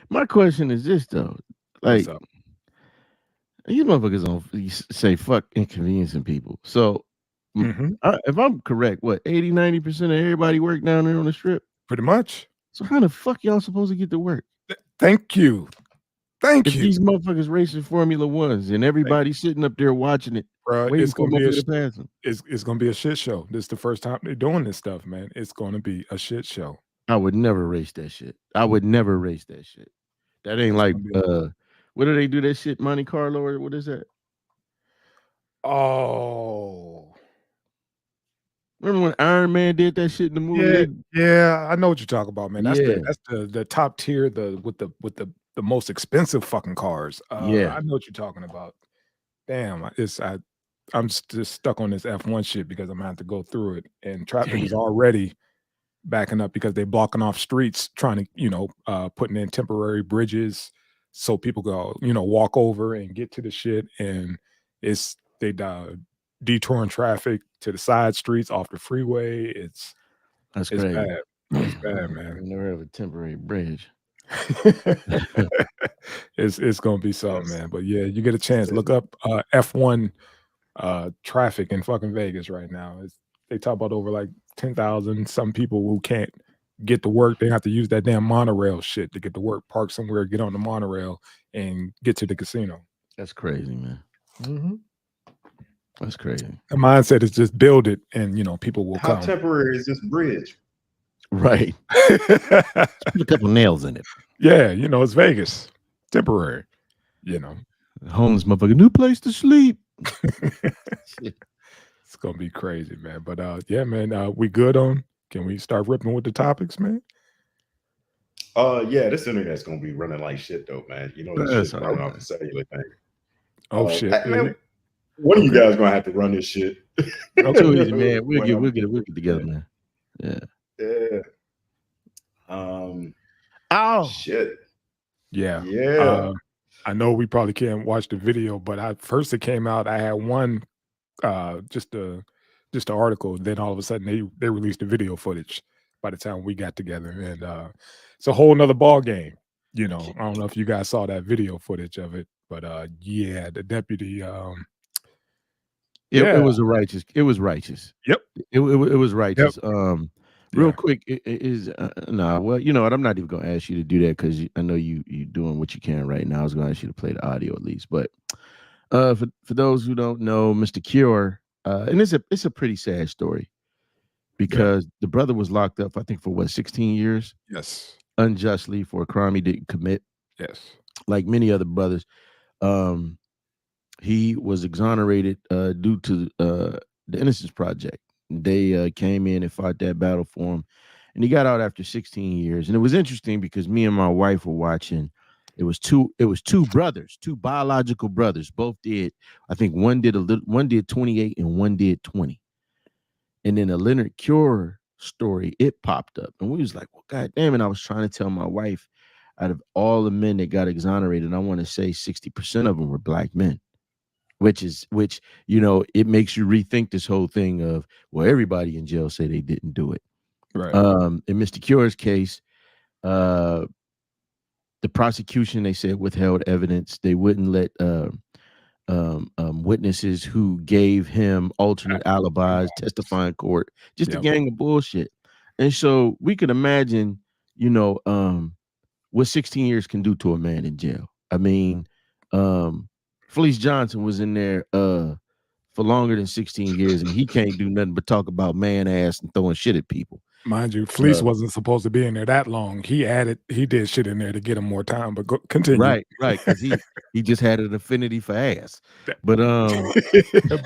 My question is this though, What's like up? you motherfuckers don't say fuck inconveniencing people. So Hmm. if I'm correct, what 80-90% of everybody work down there on the strip. Pretty much. So how the fuck y'all supposed to get to work? Thank you. Thank If you. these motherfuckers racing Formula Ones and Thank everybody's sitting up there watching it, bro. waiting It's for a gonna be a motherfucker to pass them. it's gonna be a shit show. This is the first time they're doing this stuff, man. It's gonna be a shit show. I would never race that shit. I would never race that shit. That ain't It's like gonna be. what do they do that shit? Monte Carlo or what is that? Oh, Remember when Iron Man did that shit in the movie? yeah, yeah. I know what you're talking about, man. Yeah, That's the top tier, the with the most expensive fucking cars. yeah. I know what you're talking about. Damn, I'm just stuck on this F1 shit because I'm gonna have to go through it, and traffic is Damn, already backing up because they're blocking off streets, trying to putting in temporary bridges so people go walk over and get to the shit, and they detouring traffic to the side streets off the freeway. that's It's crazy. bad. It's bad, man. We never have a temporary bridge. It's gonna be something, That's man. But yeah, you get a that's chance, it. look up F1 traffic in fucking Vegas right now. They talk about over like 10,000 some people who can't get to work. They have to use that damn monorail shit to get to work, park somewhere, get on the monorail, and get to the casino. That's crazy, man. Mm-hmm. That's crazy. The mindset is just build it, and people will How come. temporary is this bridge? Right. Put a couple nails in it. Yeah, it's Vegas, temporary. You know, Homeless motherfucker, new place to sleep. Shit. it's gonna be crazy, man. But yeah, man, we good on? Can we start ripping with the topics, man? Yeah, this internet's gonna be running like shit though, man. You know this That's shit's all running right, off man. the cellular thing. Oh shit. Man, one of you Okay. guys gonna have to run this shit. Too easy, man. We'll When get I'm we'll through, get together, man. Yeah. yeah. Um, Oh, shit. Yeah. Yeah. I know we probably can't watch the video, but first it came out, I had one just the article, then all of a sudden they released the video footage by the time we got together, and it's a whole nother ball game. I don't know if you guys saw that video footage of it, but yeah, the deputy it yeah, was it was righteous. yep, It was yep, righteous. Real yeah, quick, it is nah. Well, you know what? I'm not even gonna ask you to do that because I know you doing what you can right now. I was gonna ask you to play the audio at least, but for those who don't know, Mr. Cure, and it's a pretty sad story yeah, because the brother was locked up, I think, for what 16 years yes, unjustly for a crime he didn't commit, yes, like many other brothers. Um, he was exonerated due to the Innocence Project. They came in and fought that battle for him, and he got out after 16 years. And it was interesting because me and my wife were watching. It was two brothers, two biological brothers. Both did. I think one did 28 and one did 20. And then a Leonard Cure story, it popped up, and we was like, "Well, god damn it!" I was trying to tell my wife, out of all the men that got exonerated, I want to say 60% of them were black men, which it makes you rethink this whole thing of, well, everybody in jail say they didn't do it. right, In Mr. Cure's case, uh the prosecution, they said, withheld evidence. They wouldn't let witnesses who gave him alternate alibis testify in court. Just a yep, gang of bullshit. And so we could imagine, you know, what 16 years can do to a man in jail. I mean, Felice Johnson was in there for longer than 16 years, and he can't do nothing but talk about man ass and throwing shit at people. mind you, Fleece Uh, wasn't supposed to be in there that long. He did shit in there to get him more time, but continue. right, because he just had an affinity for ass. That- But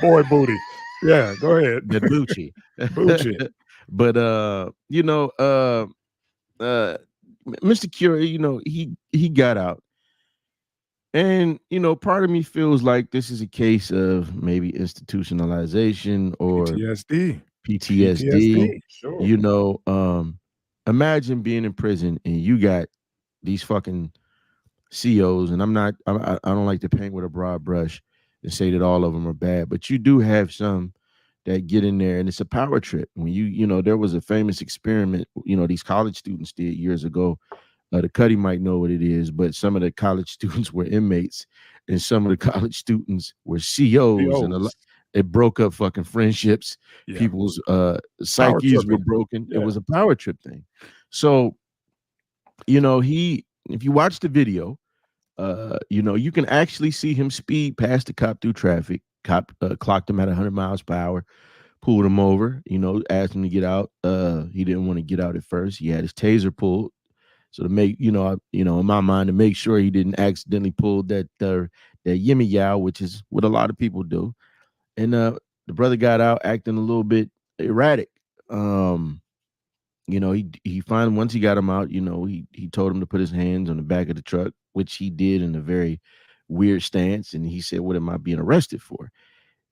boy booty, yeah, go ahead. the Bucci. Bullshit. But Mr. Cure, he got out. And part of me feels like this is a case of maybe institutionalization or PTSD. PTSD. PTSD. Sure. Imagine being in prison and you got these fucking COs, and I don't like to paint with a broad brush and say that all of them are bad, but you do have some that get in there, and it's a power trip. When there was a famous experiment, these college students did years ago, The Cuddy might know what it is, but some of the college students were inmates, and some of the college students were COs, and it broke up fucking friendships. Yeah. People's psyches were broken. Yeah. It was a power trip thing. So, if you watch the video, you can actually see him speed past the cop through traffic. Cop clocked him at 100 miles per hour, pulled him over, asked him to get out. He didn't want to get out at first. He had his taser pulled. So to make, in my mind, to make sure he didn't accidentally pull that yimmy yow, which is what a lot of people do. And the brother got out acting a little bit erratic. He finally, once he got him out, he told him to put his hands on the back of the truck, which he did in a very weird stance. And he said, "What am I being arrested for?"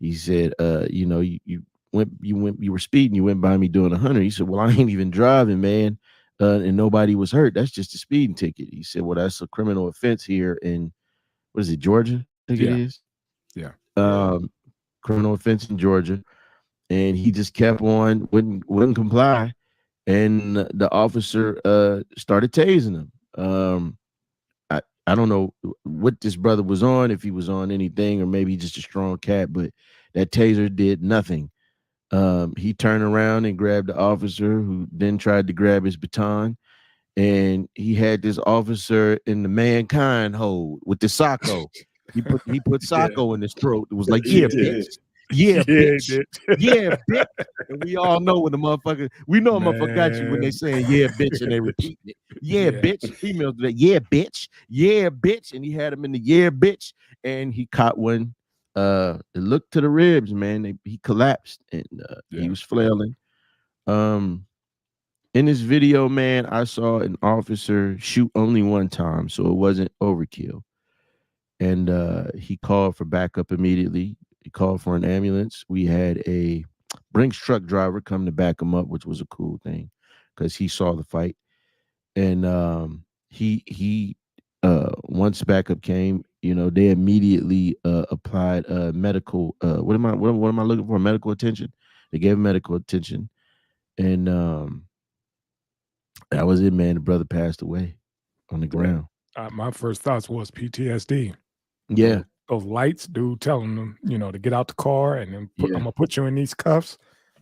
He said, you were speeding, you went by me doing 100. He said, "Well, I ain't even driving, man. And nobody was hurt. That's just a speeding ticket." He said, "Well, that's a criminal offense here in, what is it, Georgia? I think it is. Yeah. Criminal offense in Georgia." And he just kept on, wouldn't comply. And the officer started tasing him. I don't know what this brother was on, if he was on anything, or maybe just a strong cat, but that taser did nothing. He turned around and grabbed the officer, who then tried to grab his baton. And he had this officer in the mankind hold with the Sacco. He put Sacco in his throat. It was like, "Yeah, bitch. Yeah, bitch. Yeah, bitch." And we all know when the motherfucker, we know a motherfucker got you when they saying "yeah, bitch" and they repeating it. "Yeah, bitch." Females do that. "Yeah, bitch. Yeah, bitch." And he had him in the "yeah, bitch." And he caught one. It looked to the ribs, man. He collapsed, and he was flailing. In this video, man, I saw an officer shoot only one time, so it wasn't overkill. And he called for backup immediately. He called for an ambulance. We had a Brinks truck driver come to back him up, which was a cool thing because he saw the fight. And he once backup came, they immediately applied medical. What am I looking for? Medical attention. They gave him medical attention, and that was it, man. The brother passed away on the ground. My first thoughts was PTSD. Yeah. Those lights, dude, telling them, to get out the car and then I'm gonna put you in these cuffs.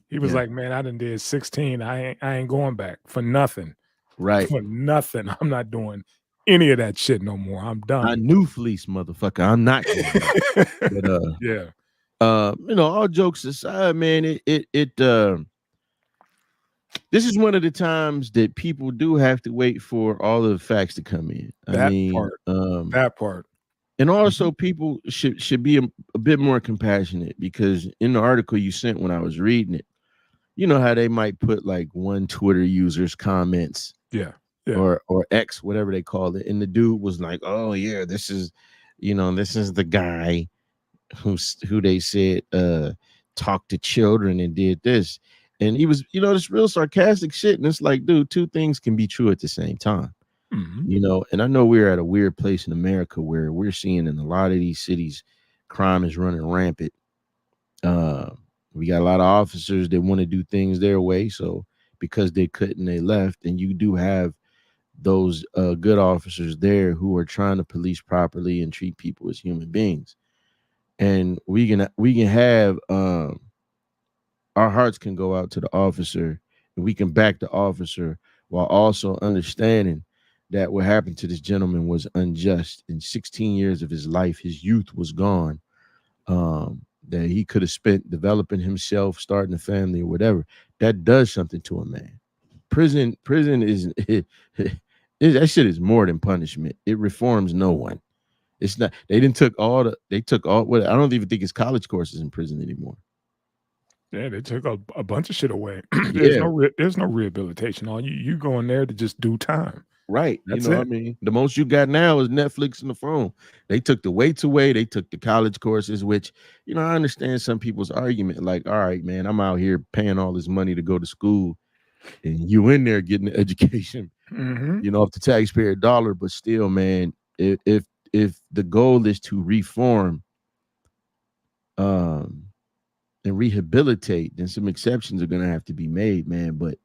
He was like, "Man, I done did 16. I ain't going back for nothing. Right. For nothing. I'm not doing any of that shit no more. I'm done. I knew fleece, motherfucker. I'm not going back." But all jokes aside, man, this is one of the times that people do have to wait for all of the facts to come in. That part. And also people should be a bit more compassionate, because in the article you sent when I was reading it, you know how they might put like one Twitter user's comments. Yeah. Or X, whatever they call it. And the dude was like, "Oh yeah, this is the guy who they said talked to children and did this." And he was, this real sarcastic shit. And it's like, dude, two things can be true at the same time. Mm-hmm. And I know we're at a weird place in America where we're seeing in a lot of these cities, crime is running rampant. We got a lot of officers that want to do things their way. So because they couldn't, they left. And you do have those good officers there who are trying to police properly and treat people as human beings. And we can have our hearts can go out to the officer, and we can back the officer while also understanding that what happened to this gentleman was unjust. In 16 years of his life, his youth was gone, that he could have spent developing himself, starting a family, or whatever. That does something to a man. Prison is that shit is more than punishment. It reforms no one. It's not. They took all. I don't even think it's college courses in prison anymore. Yeah, they took a bunch of shit away. There's no rehabilitation. All you go in there to just do time. Right. That's it. I mean, the most you got now is Netflix and the phone. They took the weights away. They took the college courses, which, I understand some people's argument. Like, all right, man, I'm out here paying all this money to go to school, and you in there getting an education, off the taxpayer dollar. But still, man, if the goal is to reform, and rehabilitate, then some exceptions are gonna have to be made, man. But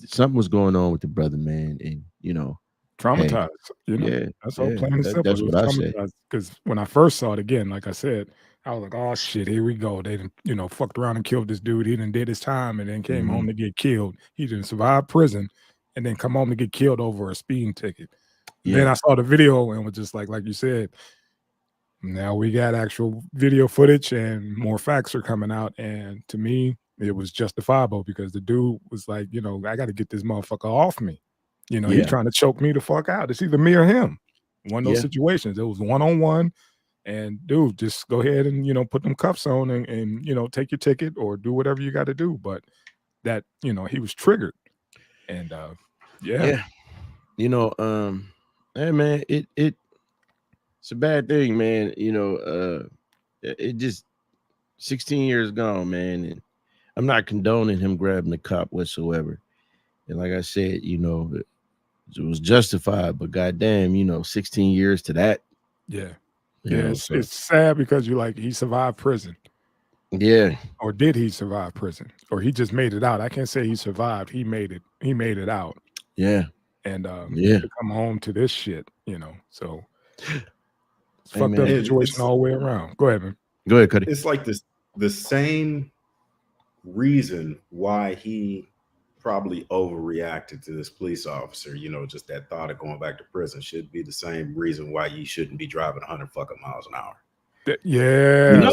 something was going on with the brother, man, and you know, Traumatized, you know. yeah, That's all plain and simple. that's It was what I say. traumatized because when I first saw it again, like I said, I was like, "Oh shit, here we go." They done, fucked around and killed this dude. He done did his time and then came home to get killed. He didn't survive prison and then come home to get killed over a speeding ticket. Then I saw the video and was just like you said, now we got actual video footage and more facts are coming out. And to me, it was justifiable because the dude was like, I got to get this motherfucker off me. He's trying to choke me the fuck out. It's either me or him. One of those situations. It was one-on-one. And dude, just go ahead and, put them cuffs on and take your ticket or do whatever you got to do. But that, he was triggered. And Yeah. Hey man, it's a bad thing, man. It just 16 years gone, man. And I'm not condoning him grabbing the cop whatsoever. And like I said, it was justified, but goddamn, 16 years to that. Yeah. It's sad because he survived prison. Yeah. Or did he survive prison? Or he just made it out. I can't say he survived. He made it out. Yeah. And to come home to this shit, so it's fucked up situation all the way around. Go ahead, man. Go ahead, Cuddy. It's like the same reason why he probably overreacted to this police officer, just that thought of going back to prison should be the same reason why you shouldn't be driving 100 fucking miles an hour. Yeah.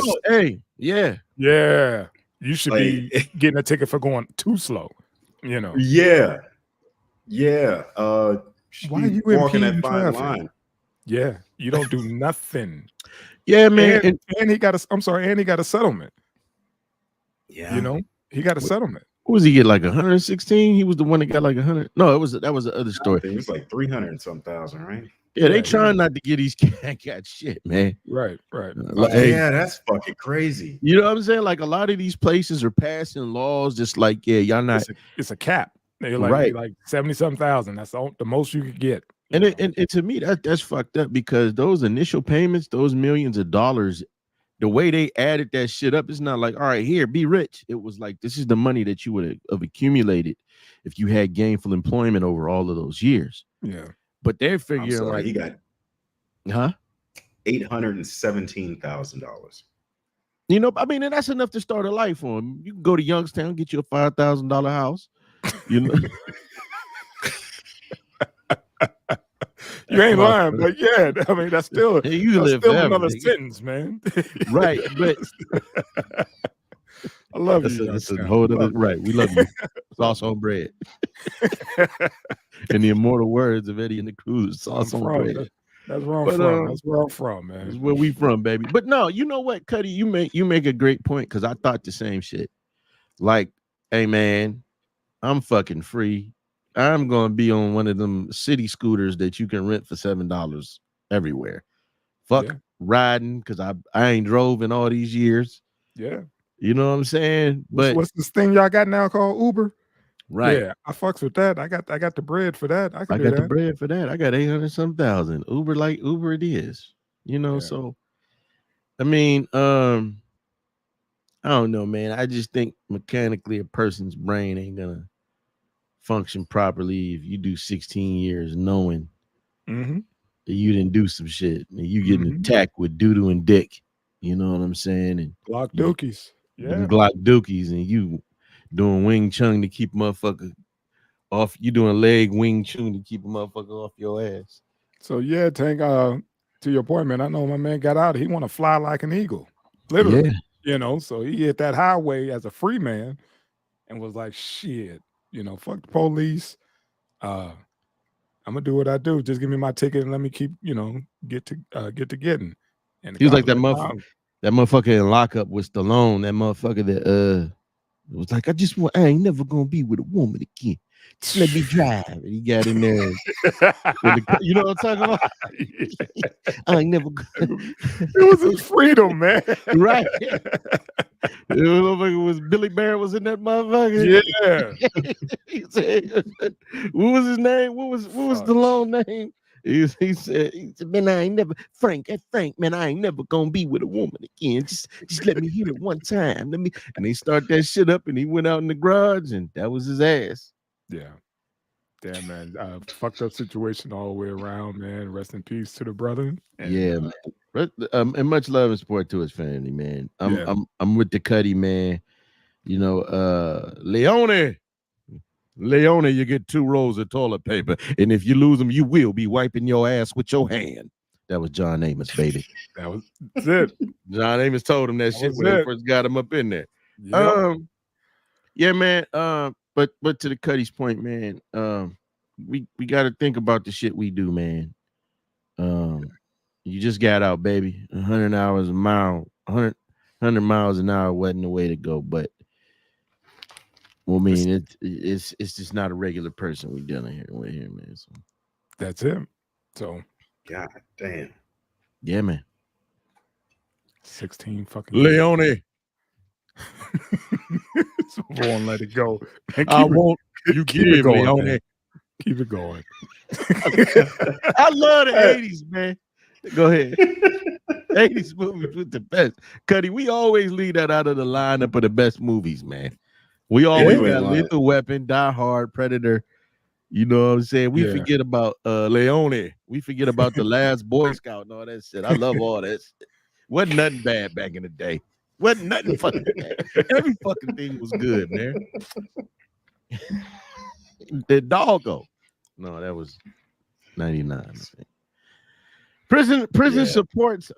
Yeah. You should be getting a ticket for going too slow, Yeah. Yeah. Why are you walking that fine line? Yeah. You don't do nothing. Yeah, man. And he got a settlement. Yeah. He got a settlement. Who was he get, like 116? He was the one that got like 100. No, that was the other story. It was like 300 and some thousand, right? Yeah, they trying not to get these cat shit, man. Right. Yeah, that's fucking crazy. You know what I'm saying? Like a lot of these places are passing laws just like, y'all not. It's a cap. They're like 70-something thousand. That's the most you could get. And to me, that's fucked up because those initial payments, those millions of dollars, the way they added that shit up, it's not like, all right, here, be rich. It was like, this is the money that you would have accumulated if you had gainful employment over all of those years. Yeah. But they're figuring he got $817,000. And that's enough to start a life on. You can go to Youngstown, get you a $5,000 house. You ain't lying, but yeah, that's still another sentence, man. Right, but I love you. That's a whole other right. We love you. Sauce on bread. In the immortal words of Eddie and the crew, sauce on bread. That's where I'm from. That's where I'm from, man. That's where we from, baby. But no, you know what, Cuddy? You make a great point because I thought the same shit. Like, hey man, I'm fucking free. I'm gonna be on one of them city scooters that you can rent for $7 everywhere. Fuck riding because I ain't drove in all these years. Yeah. You know what I'm saying? But what's this thing y'all got now called Uber? Right. Yeah, I fucks with that. I got the bread for that. I got the bread for that. I got 800-some thousand. Uber it is. So I mean, I don't know, man. I just think mechanically a person's brain ain't gonna function properly if you do 16 years knowing that you didn't do some shit and you getting attacked with doo-doo and dick. You know what I'm saying? And Glock dookies. Yeah. Glock dookies, and you doing Wing Chun to keep motherfucker off. You doing leg Wing Chun to keep a motherfucker off your ass. So yeah, Tank, to your point, man, I know my man got out. He want to fly like an eagle. Literally. Yeah. So he hit that highway as a free man and was like, shit, fuck the police. I'm gonna do what I do. Just give me my ticket and let me keep, get to getting. And he was like that motherfucker in lockup with Stallone, that motherfucker that was like, I ain't never gonna be with a woman again. Just let me drive. And he got in there. You know what I'm talking about? I ain't never it was his freedom, man. Right. It was Billy Bear was in that motherfucker. Yeah. He said, what was his name? What was Stallone name? He said, man, I ain't never, Frank, man, I ain't never gonna be with a woman again. Just let me hear it one time. And they start that shit up, and he went out in the garage, and that was his ass. Yeah. Yeah, man. Fucked up situation all the way around, man. Rest in peace to the brother. And, Yeah, man. But, and much love and support to his family, man. Yeah. I'm with the Cuddy, man. You know, Leone, you get 2 rolls of toilet paper, and if you lose them, you will be wiping your ass with your hand. That was John Amos, baby. That's it. John Amos told him that shit was when they it. first got him up in there. Yep. Yeah, man. But to the Cuddy's point, man, we got to think about the shit we do, man. You just got out, baby. 100 hours a mile, 100 miles an hour wasn't the way to go, but well, I mean, it's just not a regular person we dealing with here, man. So that's it. So, God damn. Yeah, man. 16 fucking Leone. So won't let it go. I won't. You keep it going, Leone. Keep it going. I love the 80s, man. Go ahead. 80s movies with the best. Cuddy, we always leave that out of the lineup of the best movies, man. We always got Lethal Weapon, Die Hard, Predator. You know what I'm saying? We forget about Leone. We forget about The Last Boy Scout and all that shit. I love all that shit. Wasn't nothing bad back in the day. Wasn't nothing fucking bad. Every fucking thing was good, man. The doggo. No, that was 99, I think. Prison supports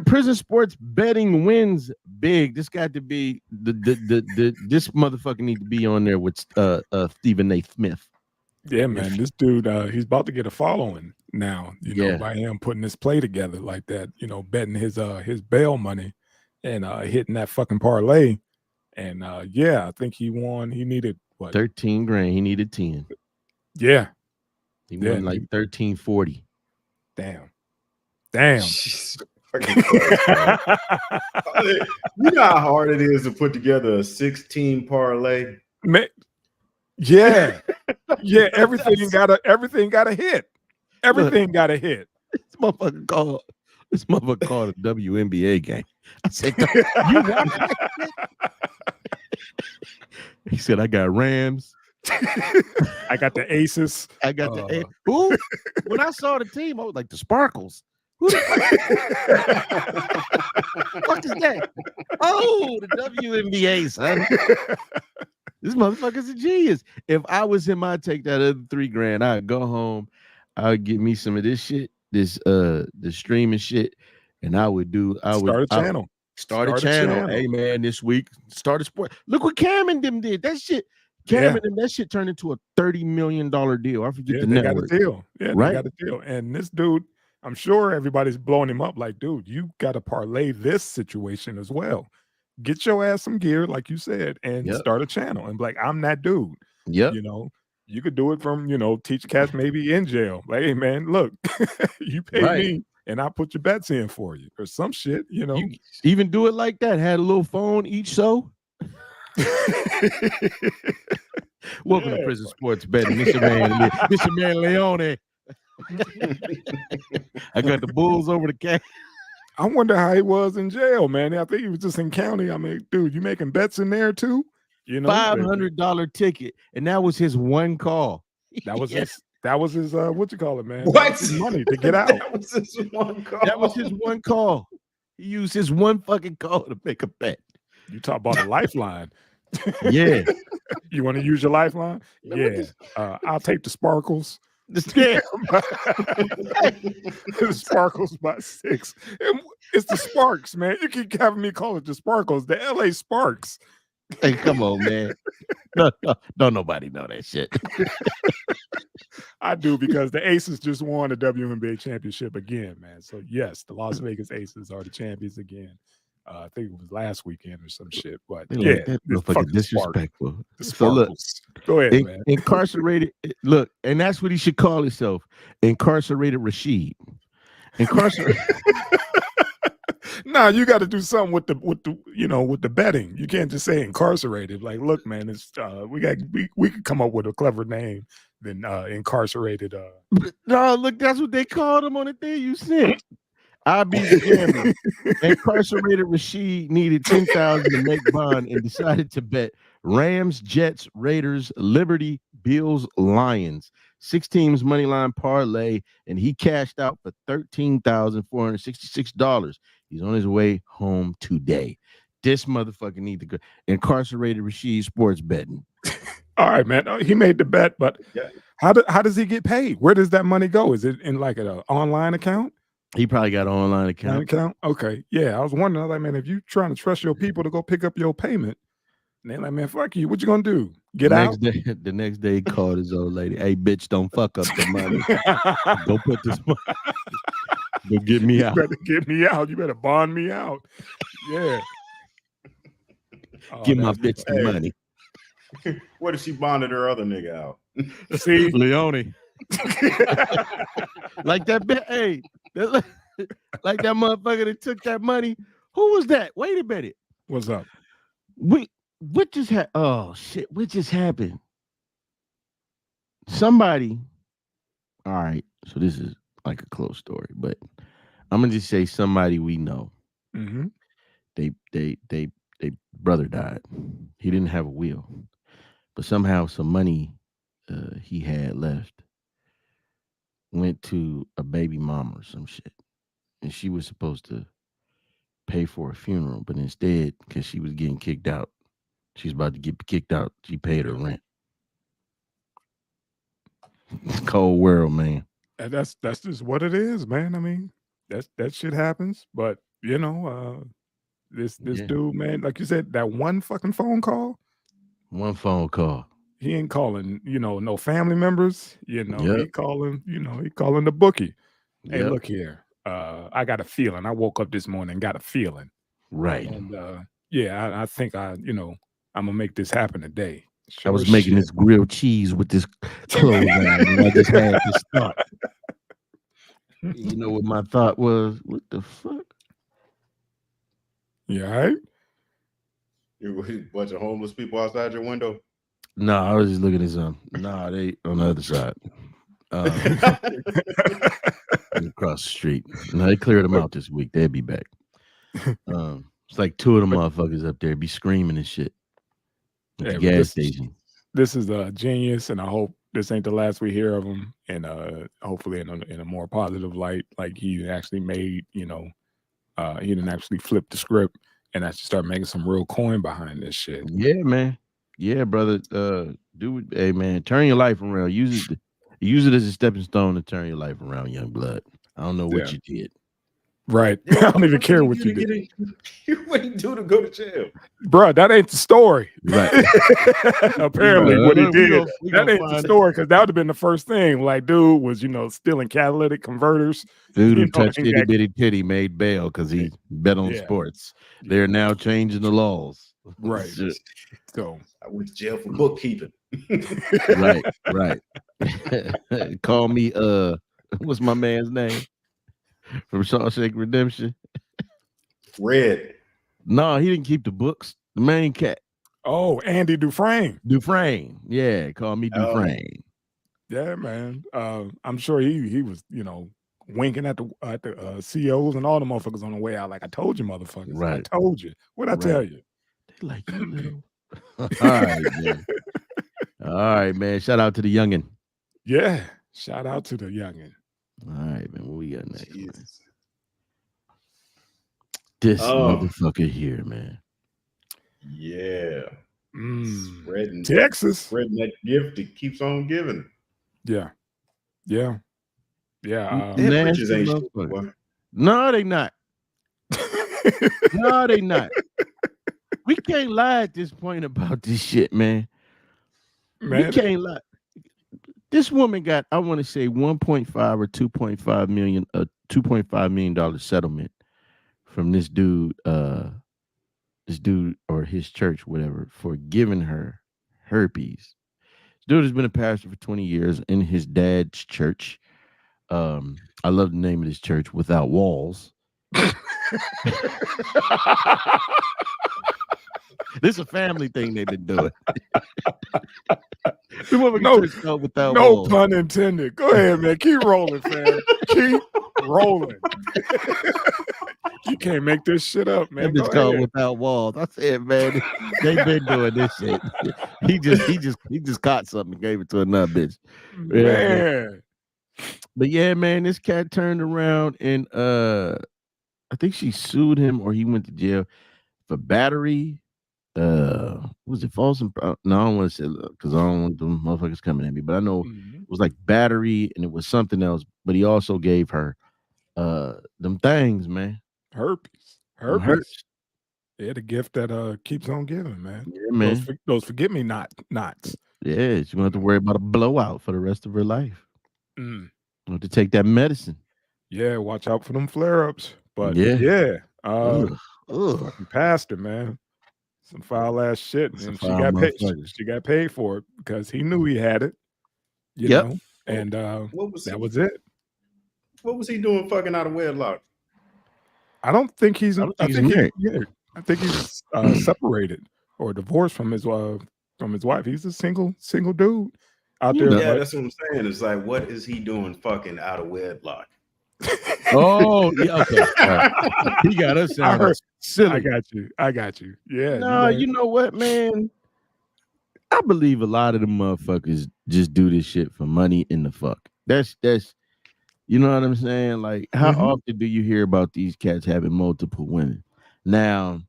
prison sports betting wins big. This got to be this motherfucker need to be on there with Stephen A. Smith. Yeah, man. This dude, he's about to get a following now, you know, by him putting this play together like that, you know, betting his bail money and hitting that fucking parlay. And I think he won. He needed what? 13 grand. He needed 10. Yeah. He won like 1340. Damn. You know how hard it is to put together a 16 parlay. Man, yeah. Everything got a hit. Everything got a hit. This motherfucker called a WNBA game. I said, you watch that? He said, I got Rams. I got the Aces. I got the who? When I saw the team, I was like, the Sparkles. Who the fuck is that? Oh, the WNBA, son. This motherfucker's a genius. If I was him, I'd take that other $3 grand. I'd go home. I would get me some of this shit, the streaming shit, and I would start a channel. Start a channel. Hey man, this week start a sport. Look what Cam and them did. That shit. Cam and them, that shit turned into a $30 million deal. I forget the network. Got a deal. Yeah, right? They got a deal. And this dude, I'm sure everybody's blowing him up like, dude, you got to parlay this situation as well. Get your ass some gear, like you said, and start a channel. And be like, I'm that dude. Yeah. You know, you could do it from, teach cats maybe in jail. Like, hey, man, look, you pay me and I put your bets in for you or some shit, You even do it like that. Had a little phone each show. Welcome to Prison Sports Betting. Mr. Man Leone. I got the Bulls over the cat. I wonder how he was in jail, man. I think he was just in county. I mean, dude, you making bets in there too? $500 ticket, and that was his one call. That was his. That was his. What you call it, man? What? His money to get out. That was his one call. That was his one call. He used his one fucking call to make a bet. You talk about a lifeline. Yeah. You want to use your lifeline? Yeah. I'll take the Sparkles. The Sparkles by 6. It's the Sparks, man. You keep having me call it the Sparkles, the LA Sparks. Hey, come on, man. No, don't nobody know that shit. I do, because the Aces just won the WNBA championship again, man. So yes, the Las Vegas Aces are the champions again. I think it was last weekend or some shit, but that motherfucker disrespectful. So look, go ahead, man. Incarcerated. Look, and that's what he should call himself. Incarcerated Rasheed. Incarcerated. Nah, you got to do something with the betting. You can't just say incarcerated. Like, look, man, it's we could come up with a clever name than incarcerated. No, look, that's what they called him on the thing you sent. I be the gambler. Incarcerated Rasheed needed $10,000 to make bond and decided to bet Rams, Jets, Raiders, Liberty, Bills Lions 6 teams moneyline parlay, and he cashed out for $13,466. He's on his way home today. This motherfucker need to go. Incarcerated Rasheed sports betting. All right, man. He made the bet, but Yeah. how does he get paid? Where does that money go? Is it in like an online account? He probably got an online account. Okay. Yeah, I was wondering. I was like, man, if you trying to trust your people to go pick up your payment, and they're like, man, fuck you. What you gonna do? Get out? The next day, he called his old lady. Hey, bitch, don't fuck up the money. Don't put this money. Don't get me out. You better get me out. You better bond me out. Yeah. Give my bitch the money. What if she bonded her other nigga out? See, Leone. Like that bit. Hey, like that motherfucker that took that money. Who was that? Wait a minute. what's up? What just happened? Oh shit! What just happened? Somebody. All right. So this is like a close story, but I'm gonna just say somebody we know. Mm-hmm. They brother died. He didn't have a will, but somehow some money he had left went to a baby mama or some shit, and she was supposed to pay for a funeral, but instead, because she was getting kicked out, she's about to get kicked out. She paid her rent. Cold world, man. And that's just what it is, man. I mean, that shit happens, but you know, this dude, man, like you said, that one fucking phone call. One phone call. He ain't calling, no family members. Yep. He calling, he calling the bookie. Hey, Yep. look here. I got a feeling. I woke up this morning and got a feeling. Right. And yeah, I think I'm gonna make this happen today. I was making this grilled cheese with this clothes on, and I just had this thought. You know what my thought was? What the fuck? Yeah, right? You were a bunch of homeless people outside your window. No, I was just looking at some. No, they on the other side. Across the street. No, they cleared them out this week. They'll be back. It's like 2 of them motherfuckers up there be screaming and shit at the gas station. This is genius, and I hope this ain't the last we hear of him. And hopefully in a more positive light, like he actually made, he didn't actually flip the script and actually start making some real coin behind this shit. Yeah, man. Yeah, brother. Hey, man, turn your life around. Use it as a stepping stone to turn your life around, young blood. I don't know what you did. Right. I don't even care what you did. What you do to go to jail? Bro, that ain't the story. Right. Apparently, what he did. That ain't the story, because that would have been the first thing. Like, dude was, stealing catalytic converters. Dude who touched itty bitty titty made bail because he bet on sports. They're now changing the laws. Right. So I went to jail for bookkeeping. Right. Call me what's my man's name from Shawshank Redemption? Red. No, he didn't keep the books. The main cat. Oh, Andy Dufresne. Yeah, call me Dufresne. Yeah, man. I'm sure he was, winking at the CEOs and all the motherfuckers on the way out. Like, I told you, motherfuckers. Right. I told you. What'd I tell you? They like you little. All right, man. All right, man. Shout out to the youngin. Yeah. Shout out to the youngin. All right, man. What we got next? Man? This motherfucker here, man. Yeah. Spreading Texas. Spreading that gift that keeps on giving. Yeah. Yeah. Yeah. Preachers ain't shit, boy. No, they not. No, they not. We can't lie at this point about this shit, man. We can't lie. This woman got, I want to say, 1.5 or 2.5 million, $2.5 million settlement from this dude or his church, whatever, for giving her herpes. This dude has been a pastor for 20 years in his dad's church. I love the name of this church, Without Walls. This is a family thing they've been doing. No pun intended. Go ahead, man. Keep rolling, fam. Keep rolling. You can't make this shit up, man. That bitch called Without Walls. I said, man, they been doing this shit. He just caught something and gave it to another bitch. Man. But yeah, man, this cat turned around and I think she sued him or he went to jail for battery. Was it false? No, I don't want to say because I don't want them motherfuckers coming at me. But I know it was like battery and it was something else. But he also gave her them things, man. Herpes. Yeah, the gift that keeps on giving, man. Yeah, man. Those forget me knots. Yeah, she's gonna have to worry about a blowout for the rest of her life. Mm. Have to take that medicine. Yeah, watch out for them flare-ups. But fucking pastor, man. Some foul ass shit. And she got paid. She got paid for it because he knew he had it. You know, and that was it. What was he doing fucking out of wedlock? I don't think he's. I think married. I think he's separated or divorced from his wife. He's a single dude out there. Yeah, that's what I'm saying. It's like, what is he doing fucking out of wedlock? Oh, yeah, okay. He got us sounding silly. I got you. Yeah. No, you know what, man? I believe a lot of them motherfuckers just do this shit for money in the fuck. That's you know what I'm saying? Like, how often do you hear about these cats having multiple women? Now,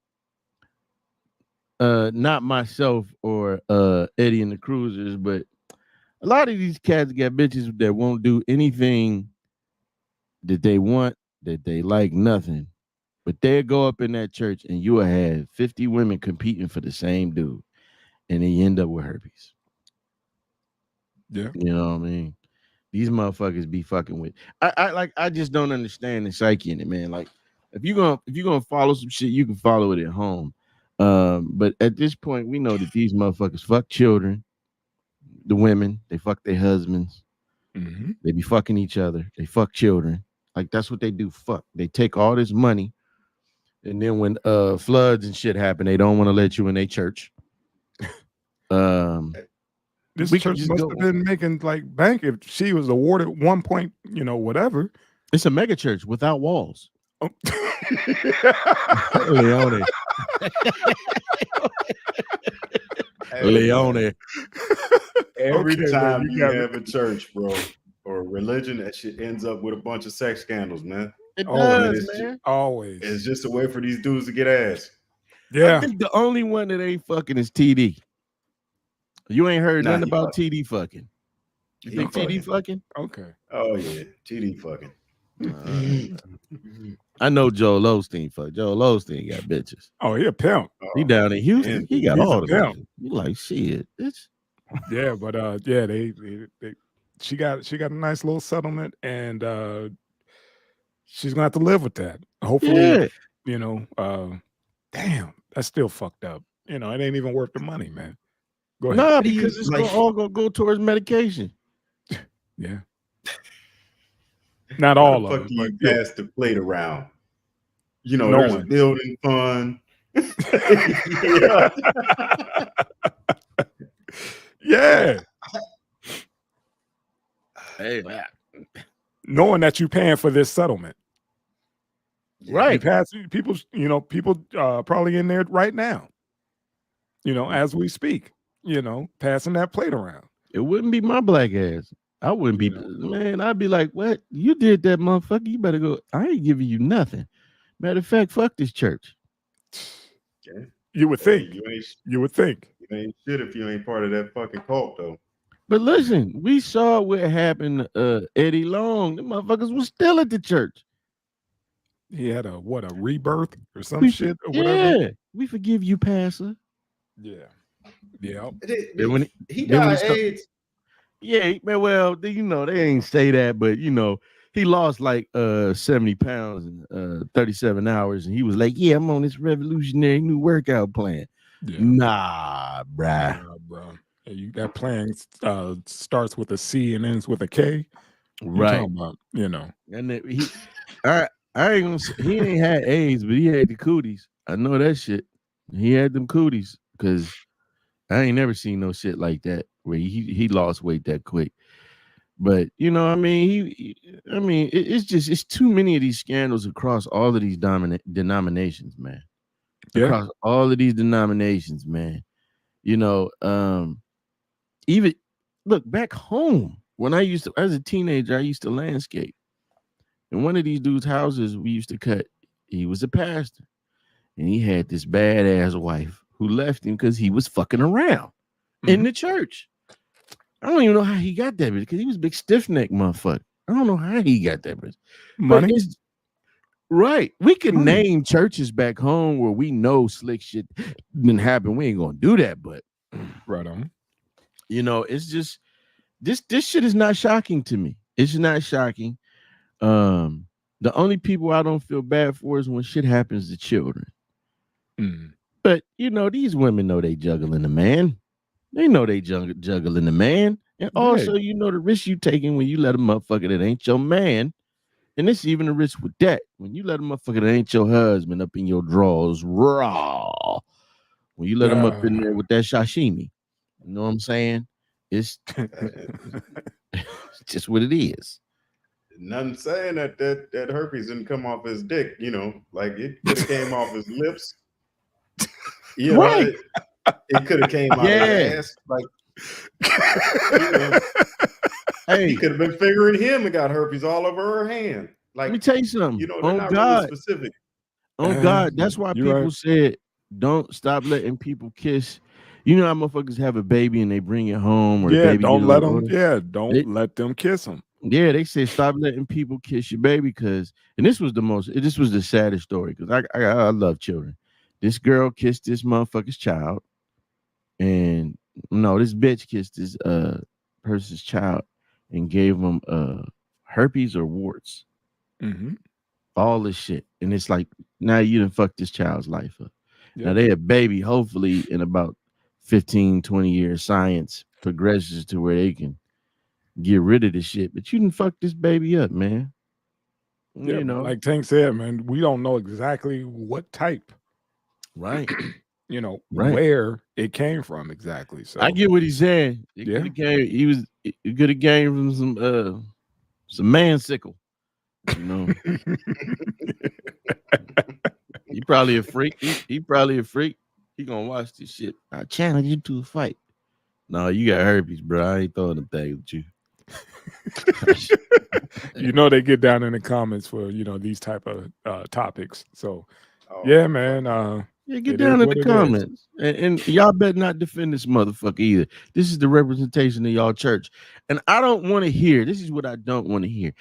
not myself or Eddie and the Cruisers, but a lot of these cats got bitches that won't do anything that they want, that they like, nothing. But they'll go up in that church and you will have 50 women competing for the same dude. And then you end up with herpes. Yeah. You know what I mean? These motherfuckers be fucking with. I just don't understand the psyche in it, man. Like, if you're gonna follow some shit, you can follow it at home. But at this point, we know that these motherfuckers fuck children, the women, they fuck their husbands, they be fucking each other, they fuck children. Like, that's what they do. Fuck. They take all this money, and then when floods and shit happen, they don't want to let you in their church. This church must have been making like bank if she was awarded 1 point, whatever. It's a mega church without walls. Oh. Leone. Every time you have a church, bro, or a religion, that shit ends up with a bunch of sex scandals, man. It does, man. Always. It's just a way for these dudes to get ass. Yeah. I think the only one that ain't fucking is TD. You ain't heard nothing about TD fucking. You think TD fucking? Okay. Oh yeah, TD fucking. I know Joel Osteen fuck. Joel Osteen got bitches. Oh, he a pimp. He down in Houston. He got all the pimp. bitches. You like shit, bitch. Yeah, but she got a nice little settlement, and she's gonna have to live with that. Hopefully, damn, that's still fucked up. It ain't even worth the money, man. Go ahead. Nah, because it's all gonna go towards medication. Yeah. Not all of it. You pass the plate around. There's a building fund. Yeah. Hey, knowing that you're paying for this settlement. Right. People probably in there right now, as we speak, passing that plate around. It wouldn't be my black ass. I wouldn't be, man. I'd be like, what? You did that, motherfucker. You better go. I ain't giving you nothing. Matter of fact, fuck this church. Okay. You would think. You would think. You ain't shit if you ain't part of that fucking cult, though. But listen, we saw what happened to Eddie Long. The motherfuckers was still at the church. He had a rebirth or some shit or whatever. Yeah, we forgive you, Pastor. Yeah. Yeah. When he died of AIDS. Yeah, man. Well, they ain't say that, but he lost like 70 pounds in 37 hours, and he was like, "Yeah, I'm on this revolutionary new workout plan." Yeah. Nah, bruh. Nah, bro. That plan starts with a C and ends with a K. Right. About, And I ain't gonna say, he ain't had AIDS, but he had the cooties. I know that shit. He had them cooties because I ain't never seen no shit like that where he lost weight that quick. But you know, I mean, it's too many of these scandals across all of these denominations, man. Across all of these denominations, man. You know, even look back home when as a teenager, I used to landscape. And one of these dudes' houses we used to cut, he was a pastor. And he had this badass wife who left him because he was fucking around in the church. I don't even know how he got that bitch because he was a big stiff neck motherfucker. I don't know how he got that bitch. Money. Right. We can name churches back home where we know slick shit didn't happen. We ain't gonna do that, but right on. You know, it's just this shit is not shocking to me. It's not shocking. The only people I don't feel bad for is when shit happens to children. But you know, these women know they juggling the man. They know they juggling the man. And also, you know the risk you taking when you let a motherfucker that ain't your man. And it's even a risk with that. When you let a motherfucker that ain't your husband up in your drawers raw. When you let him up in there with that sashimi. You know what I'm saying? It's just what it is. Nothing saying that herpes didn't come off his dick, you know, like it could have came off his lips. You know, right. It could have came out of his ass. Like, you know, he could have been fingering him and got herpes all over her hand. Like, let me tell you something. You know, they're not really specific. Oh God, that's why people said don't stop letting people kiss. You know how motherfuckers have a baby and they bring it home, or the baby don't let them. Older. Let them kiss them. Yeah, they say stop letting people kiss your baby because, and this was the saddest story because I love children. This girl kissed this motherfucker's child, and no, this bitch kissed this person's child and gave them herpes or warts. All this shit, and it's like now you done fucked this child's life up. Now they a baby. Hopefully, in about 15, 20 years, science progresses to where they can get rid of this shit, but you didn't fuck this baby up, man. Yeah, you know, like Tank said, man, we don't know exactly what type, right? You know, where it came from exactly. So I get what he's saying. It could have came from some man sickle, you know. He probably a freak. He probably a freak. He gonna watch this shit. I challenge you to a fight. No, you got herpes, bro. I ain't throwing them things with you. You know they get down in the comments for these type of topics. So man. Get down in the comments. And y'all better not defend this motherfucker either. This is the representation of y'all church. And I don't want to hear. This is what I don't want to hear.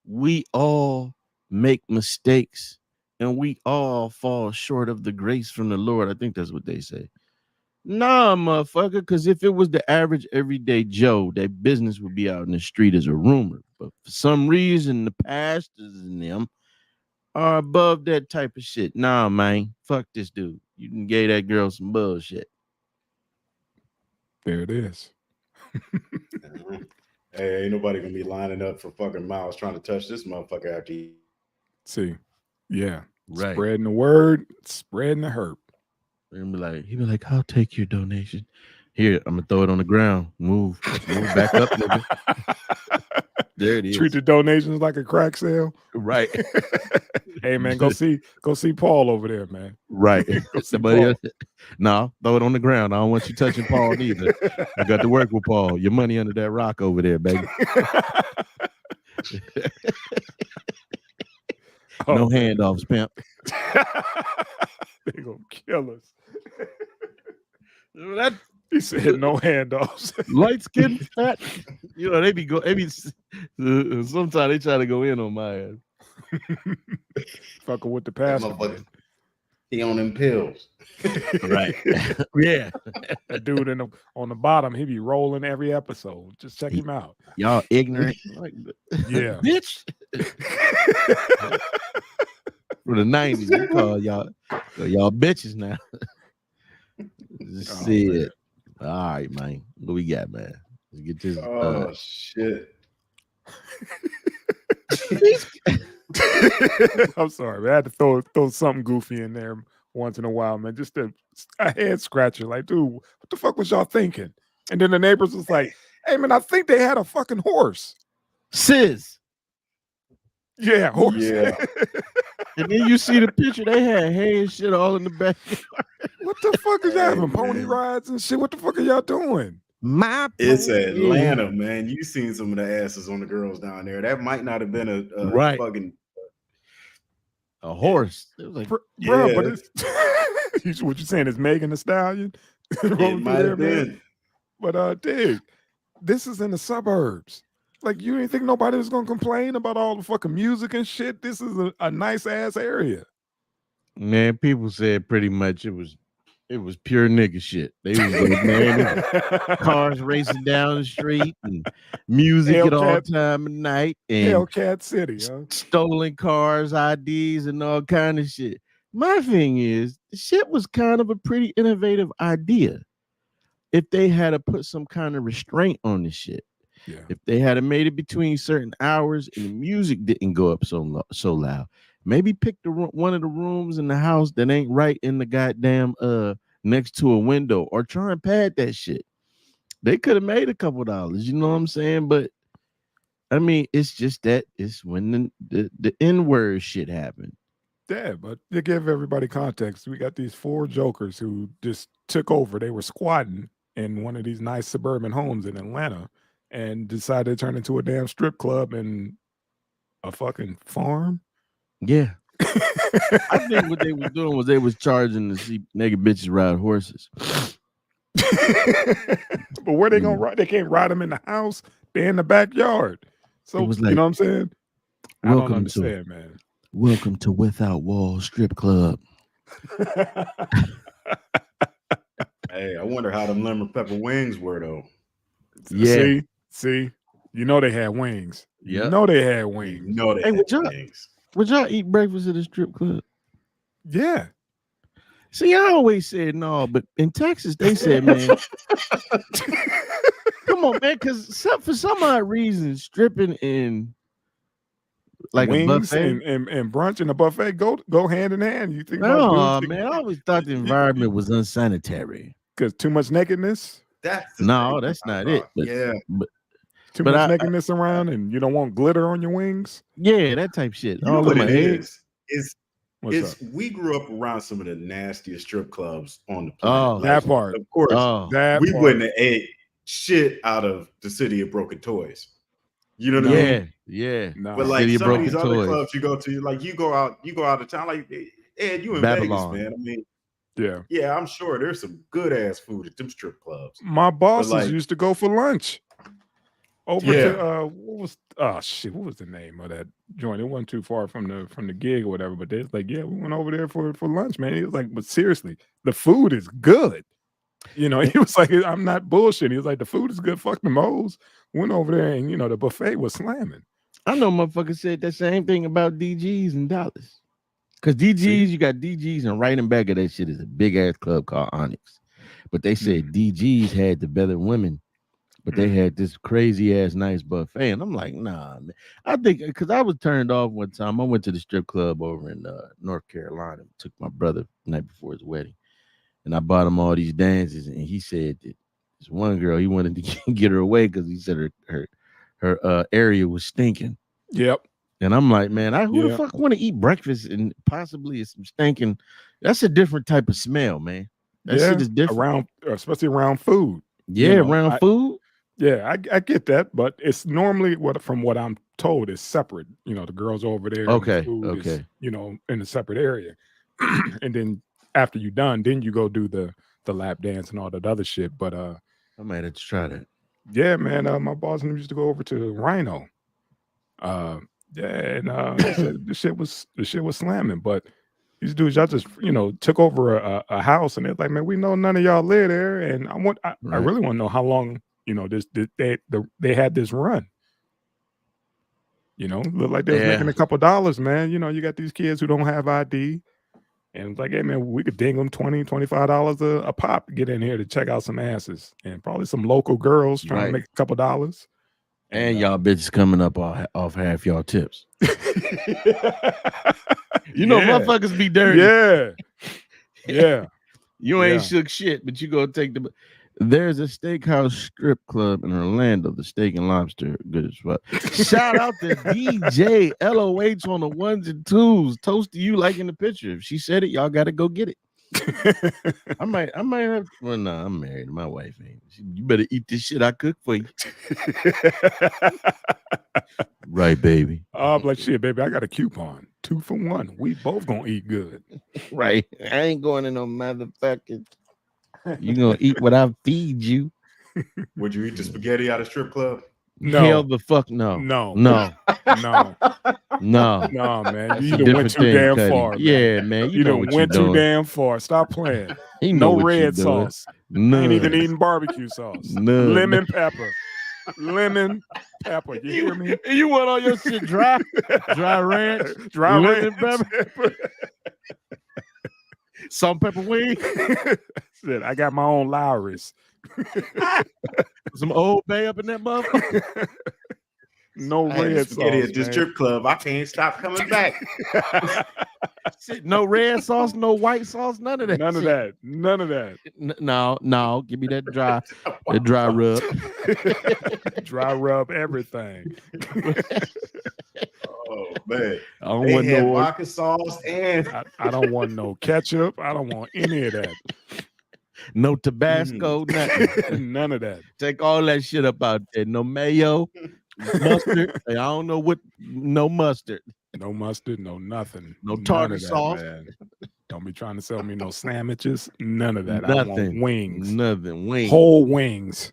We all make mistakes and we all fall short of the grace from the Lord. I think that's what they say. Nah, motherfucker, because if it was the average everyday Joe, that business would be out in the street as a rumor. But for some reason, the pastors and them are above that type of shit. Nah, man, fuck this dude. You can gave that girl some bullshit. There it is. Hey, ain't nobody gonna be lining up for fucking miles trying to touch this motherfucker after you. See, yeah, right. Spreading the word, spreading the herb. And he be like, I'll take your donation. Here, I'm gonna throw it on the ground. Move back up, nigga. There it is. Treat the donations like a crack sale. Right. Hey man, go see Paul over there, man. Right. Somebody else. No, throw it on the ground. I don't want you touching Paul either. I got to work with Paul. Your money under that rock over there, baby. No handoffs, pimp. They gonna kill us. He said no handoffs. Light skin, fat. You know, sometimes they try to go in on my ass. Fucking with the pastor. He on them pills. Right. Yeah. That dude on the bottom, he be rolling every episode. Just check him out. Y'all ignorant. Yeah. Bitch. For the 90s, we call y'all bitches now. Just see it. All right, man. What we got, man? Let's get this. Oh shit. I'm sorry, man. I had to throw something goofy in there once in a while, man. Just a head scratcher. Like, dude, what the fuck was y'all thinking? And then the neighbors was like, Hey man, I think they had a fucking horse. Sis. Yeah, horse. Yeah. And then you see the picture, they had hay and shit all in the back. What the fuck is y'all Hey, having pony man. rides and shit? What the fuck are y'all doing? It's Atlanta, man. You seen some of the asses on the girls down there. That might not have been a Right. fucking a horse. It was like, Bro, Yeah. but it's what you saying is Megan Thee Stallion? it Rolling might through have there, man. been. But dig, this is in the suburbs. Like you didn't think nobody was gonna complain about all the fucking music and shit. This is a nice ass area. man, people said pretty much it was pure nigga shit. They was like, man, cars racing down the street and music at all Hellcat- time of night and Hellcat City, huh? stolen cars, IDs, and all kind of shit. My thing is, the shit was kind of a pretty innovative idea. If they had to put some kind of restraint on this shit, Yeah. if they had made it between certain hours and the music didn't go up so loud, maybe pick one of the rooms in the house that ain't right in the goddamn next to a window, or try and pad that shit. They could have made a couple dollars, you know what I'm saying? But I mean, it's just that it's when the N-word shit happened. Yeah, but to give everybody context, we got these 4 jokers who just took over. They were squatting in one of these nice suburban homes in Atlanta and decided to turn into a damn strip club and a fucking farm. Yeah. I think what they was doing was they was charging to see naked bitches ride horses. But where they gonna ride? They can't ride them in the house. They're in the backyard. So It was you like, know what I'm saying? I don't welcome understand, man. Welcome to Without Walls Strip Club. Hey, I wonder how them lemon pepper wings were though. Yeah. See, you know they had wings. You Yep. know they had wings. You know they Hey, had would y'all- wings. Would y'all eat breakfast at a strip club? Yeah. See, I always said no, but in Texas, they said, man, come on, man, because for some odd reason, stripping in like wings a buffet. and brunch and a buffet go hand in hand. You think No, about dudes man, I always thought the environment was unsanitary. because too much nakedness, That's the No, thing that's I not thought. it. But, Yeah. too But much I- nakedness around, and you don't want glitter on your wings. yeah, that type shit. You know All what of my it eggs. is? What's up? We grew up around some of the nastiest strip clubs on the planet. Oh, That part. Of course, That we part. wouldn't have ate shit out of the city of broken toys. You know what I yeah, mean? yeah. No. But like City of some of these Broken other Toys. clubs you go to, like you go out of town, like Ed, you in Babylon. Vegas, man. I mean, Yeah. yeah, I'm sure there's some good ass food at them strip clubs. My bosses like- used to go for lunch over Yeah. to what was the name of that joint? It wasn't too far from the gig or whatever, but they was like, yeah, we went over there for lunch, man. He was like, but seriously, the food is good. You know, he was like, I'm not bullshitting. He was like, the food is good. Fuck the moles. Went over there and the buffet was slamming. I know motherfuckers said that same thing about DGs in Dallas. Because DGs, you got DGs, and right in back of that shit is a big ass club called Onyx. But they said DGs had the better women, but they had this crazy ass nice buffet. And I'm like, nah, man. I think because I was turned off one time. I went to the strip club over in North Carolina, took my brother the night before his wedding. And I bought him all these dances, and he said that this one girl, he wanted to get her away because he said her area was stinking. Yep. And I'm like, man, who the fuck want to eat breakfast and possibly some stinking? That's a different type of smell, man. That shit is different. Especially around food. Yeah, around food. Yeah, I get that, but it's normally from what I'm told is separate. The girls over there. Okay, and the food okay. is, in a separate area, and then after you're done, then you go do the lap dance and all that other shit. But I might have to try that. Yeah, man. My boss and him used to go over to Rhino. Yeah, and the shit was slamming. But these dudes, y'all just took over a house, and they're like, man, we know none of y'all live there, and I really want to know how long they had this run. Look like they was making a couple dollars, man. You got these kids who don't have ID. And it's like, hey, man, we could ding them $20, $25 a pop to get in here to check out some asses. And probably some local girls trying to make a couple dollars. And y'all bitches coming up off half y'all tips. Motherfuckers be dirty. Yeah. Yeah. You ain't shook shit, but you go take There's a steakhouse strip club in Orlando. The steak and lobster, good as fuck. Shout out to DJ LOH on the ones and twos. Toast to you liking the picture. If she said it, y'all got to go get it. I might have. Well, no, I'm married. My wife ain't. You better eat this shit I cook for you. Right, baby. I'm like, shit, baby, I got a coupon. 2 for 1. We both gonna eat good. Right. I ain't going to no motherfucking. You gonna eat what I feed you. Would you eat the spaghetti out of strip club? No. Hell the fuck no. No. No. No. No. No, man. That's You a done went different too thing, damn Cuddy. far. Man. Yeah, man. You know done what went you're too doing. damn far. Stop playing. You know No what you're red doing. sauce. None. Ain't even eating barbecue sauce. None. Lemon pepper. Lemon pepper. You hear me? You want all your shit dry? Dry ranch? Dry lemon ranch. pepper? Salt and pepper wing? Shit, I got my own Lowry's. Some Old Bay up in that motherfucker? No I had red spaghetti sauce, at this man. strip club. I can't stop coming back. Shit, no red sauce, no white sauce, none of that. None of that. None of that. No. Give me that dry rub. Dry rub everything. Oh man, I don't they want had no. vodka sauce and I don't want no ketchup. I don't want any of that. No Tabasco, nothing. None of that. Take all that shit up out there. No mayo, mustard. I don't know what. No mustard. No mustard, no nothing. No None tartar of that, sauce. man. Don't be trying to sell me no sandwiches. None of that. I want Nothing. wings. Nothing. Wings. Whole wings.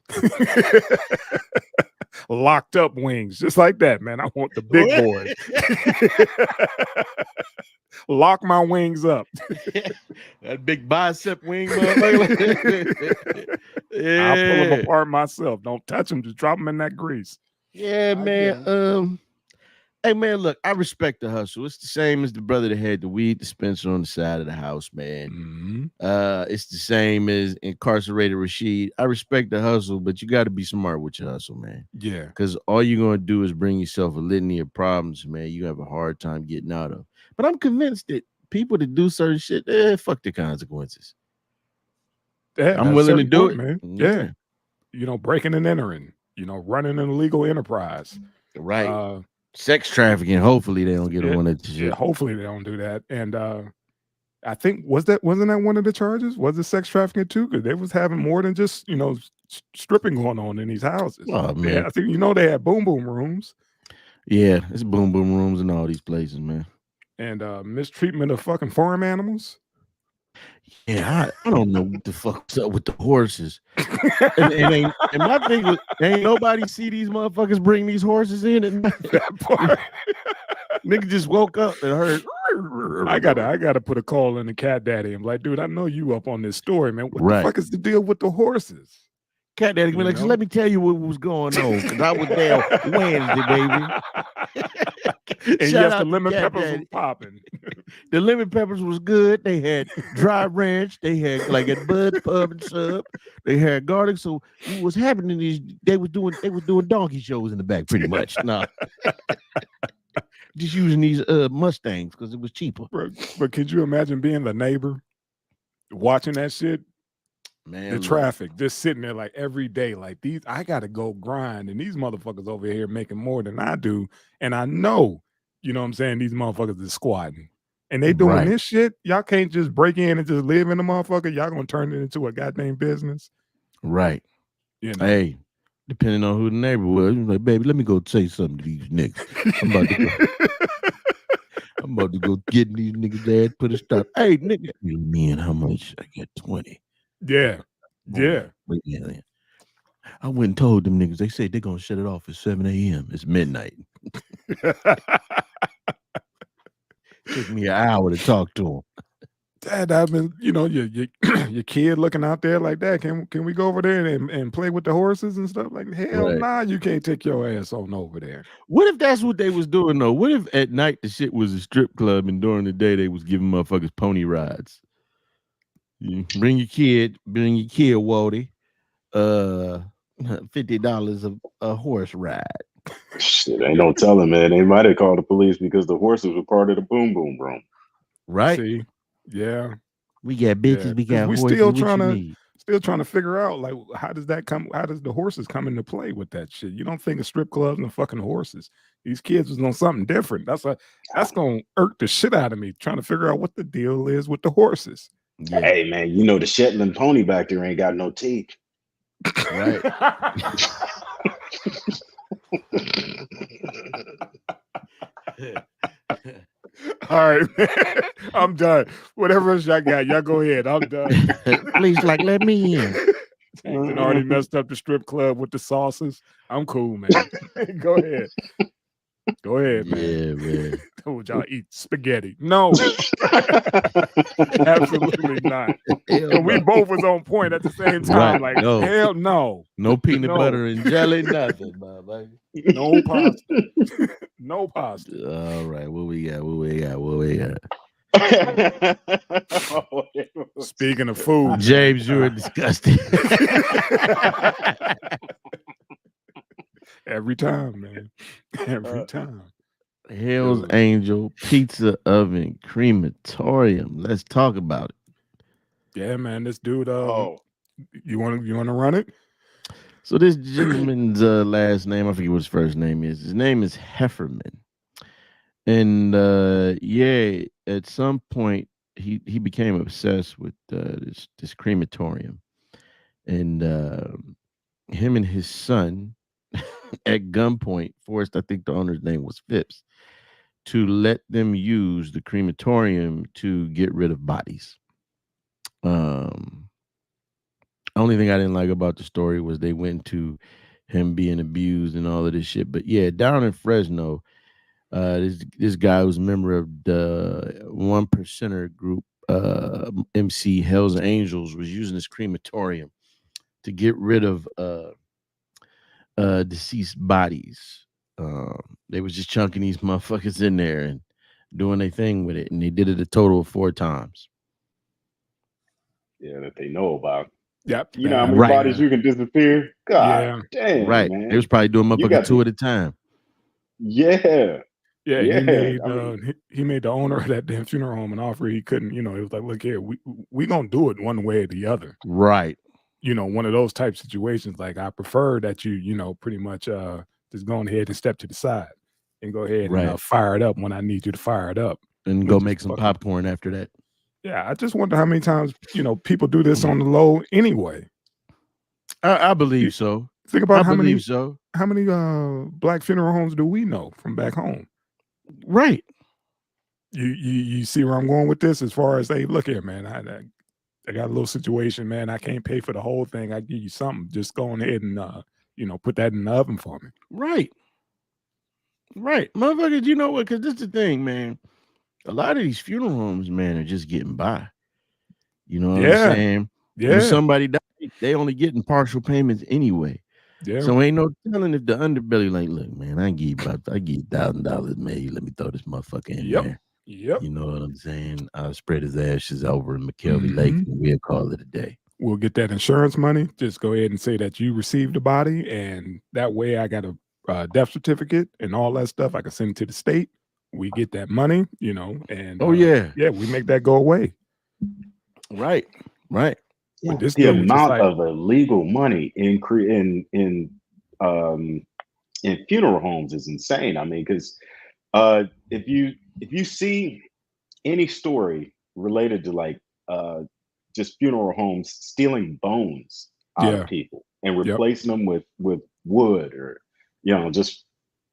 Locked up wings. Just like that, man. I want the big boys. Lock my wings up. That big bicep wing, motherfucker. I'll pull them apart myself. Don't touch them. Just drop them in that grease. Yeah, man. Hey, man, look, I respect the hustle. It's the same as the brother that had the weed dispenser on the side of the house, man. Mm-hmm. It's the same as Incarcerated Rasheed. I respect the hustle, but you got to be smart with your hustle, man. Yeah. Because all you're going to do is bring yourself a litany of problems, man, you have a hard time getting out of. But I'm convinced that people that do certain shit, fuck the consequences. Yeah, I'm willing to do it, man. Yeah. You know, breaking and entering, you know, running an illegal enterprise. Right. Sex trafficking. Hopefully they don't get on that shit. Yeah, hopefully they don't do that. And I think wasn't that one of the charges? Was it sex trafficking too? Because they was having more than just, you know, stripping going on in these houses. Oh, man. I think, you know, they had boom rooms. Yeah, it's boom rooms in all these places, man. And mistreatment of fucking farm animals. Yeah, I don't know what the fuck's up with the horses. and my thing was, ain't nobody see these motherfuckers bring these horses in and That part. nigga just woke up and heard. I gotta put a call in the cat daddy. I'm like, dude, I know you up on this story, man. What Right. the fuck is the deal with the horses? Cat daddy be like, so let me tell you what was going on, because I was there Wednesday, baby. And Shout yes, out the to lemon Cat peppers Daddy. was popping. The lemon peppers was good. They had dry ranch. They had like at Bud's Pub and Sub. They had garlic. So what was happening is they was doing donkey shows in the back, pretty much. No. Just using these Mustangs because it was cheaper. But could you imagine being the neighbor watching that shit? Man, The look. traffic, just sitting there like every day, like these, I gotta go grind, and these motherfuckers over here making more than I do, and I know, you know what I'm saying, these motherfuckers is squatting, and they doing Right. this shit. Y'all can't just break in and just live in the motherfucker. Y'all gonna turn it into a goddamn business, Right. you know? Hey, depending on who the neighbor was, he was like, baby, let me go say something to these niggas. I'm about to go get these niggas' ass, put a stop. Hey, nigga, me and how much? I get 20. Yeah. Yeah. I went and told them niggas. They said they're gonna shut it off at 7 a.m. It's midnight. Took me an hour to talk to them. Dad, I've been, you know, your kid looking out there like that. Can we go over there and play with the horses and stuff? Like, hell Right. nah, you can't take your ass on over there. What if that's what they was doing though? What if at night the shit was a strip club and during the day they was giving motherfuckers pony rides? You bring your kid, Wody. $50 of a horse ride. Shit, ain't no telling, man. They might have called the police because the horses were part of the boom room. Right? See, yeah. We got bitches, Yeah, we 'cause got we horses. still what you tryna- need? Still trying to figure out, like, how does the horses come into play with that shit? You don't think of strip clubs and fucking horses. These kids was on something different. That's gonna irk the shit out of me, trying to figure out what the deal is with the horses. Yeah. Hey man, you know the Shetland pony back there ain't got no teeth. Right. All right, man. I'm done. Whatever else y'all got, y'all go ahead. I'm done. Please, like, let me in. Jason already messed up the strip club with the sauces. I'm cool, man. Go ahead. Go ahead, man. Yeah, man. Told y'all eat spaghetti. No. Absolutely not. And we both was on point at the same time. Right, Like, no. hell no. No peanut No. butter and jelly, nothing, baby. No pasta. No pasta. All right, what we got? Speaking of food, James, you are disgusting. every time, man. Every time. Hell's Angel Pizza Oven Crematorium. Let's talk about it. Yeah, man. This dude, you want to run it? So this gentleman's last name, I forget what his first name is. His name is Hefferman. And at some point he became obsessed with this crematorium. And him and his son at gunpoint forced, I think the owner's name was Phipps, to let them use the crematorium to get rid of bodies. Only thing I didn't like about the story was they went to him being abused and all of this shit. But yeah, down in Fresno, this guy was a member of the 1%er group, MC Hell's Angels, was using this crematorium to get rid of deceased bodies. They was just chunking these motherfuckers in there and doing their thing with it, and they did it a total of 4 times. Yeah, that they know about. Yep. You know how many bodies you can disappear? God damn, right. man. They was probably doing motherfucking 2 at a time. Yeah. Yeah, he made the owner of that damn funeral home an offer he couldn't, it was like, look here, we gonna do it one way or the other. Right. One of those type situations. Like, I prefer that you pretty much just go ahead and step to the side and go ahead and fire it up when I need you to fire it up. And go make some popcorn after that. Yeah, I just wonder how many times, people do this on the low anyway. I believe so. Think about how many black funeral homes do we know from back home? Right. You see where I'm going with this? As far as, hey, look here, man, I got a little situation, man. I can't pay for the whole thing. I give you something. Just go ahead and put that in the oven for me. Right. Motherfuckers, you know what? Because this is the thing, man. A lot of these funeral homes, man, are just getting by. You know what I'm saying? Yeah. When somebody died, they only getting partial payments anyway. Yeah. So ain't no telling if the underbelly like, look, man, I give you $1,000, man. Let me throw this motherfucker in there. Yep. You know what I'm saying? I'll spread his ashes over in McKelvey Lake and we'll call it a day. We'll get that insurance money. Just go ahead and say that you received the body, and that way I got a death certificate and all that stuff. I can send it to the state. We get that money, and we make that go away. Right. Yeah, the amount of illegal money in funeral homes is insane. I mean, because if you see any story related to like just funeral homes stealing bones out of people and replacing them with wood, or just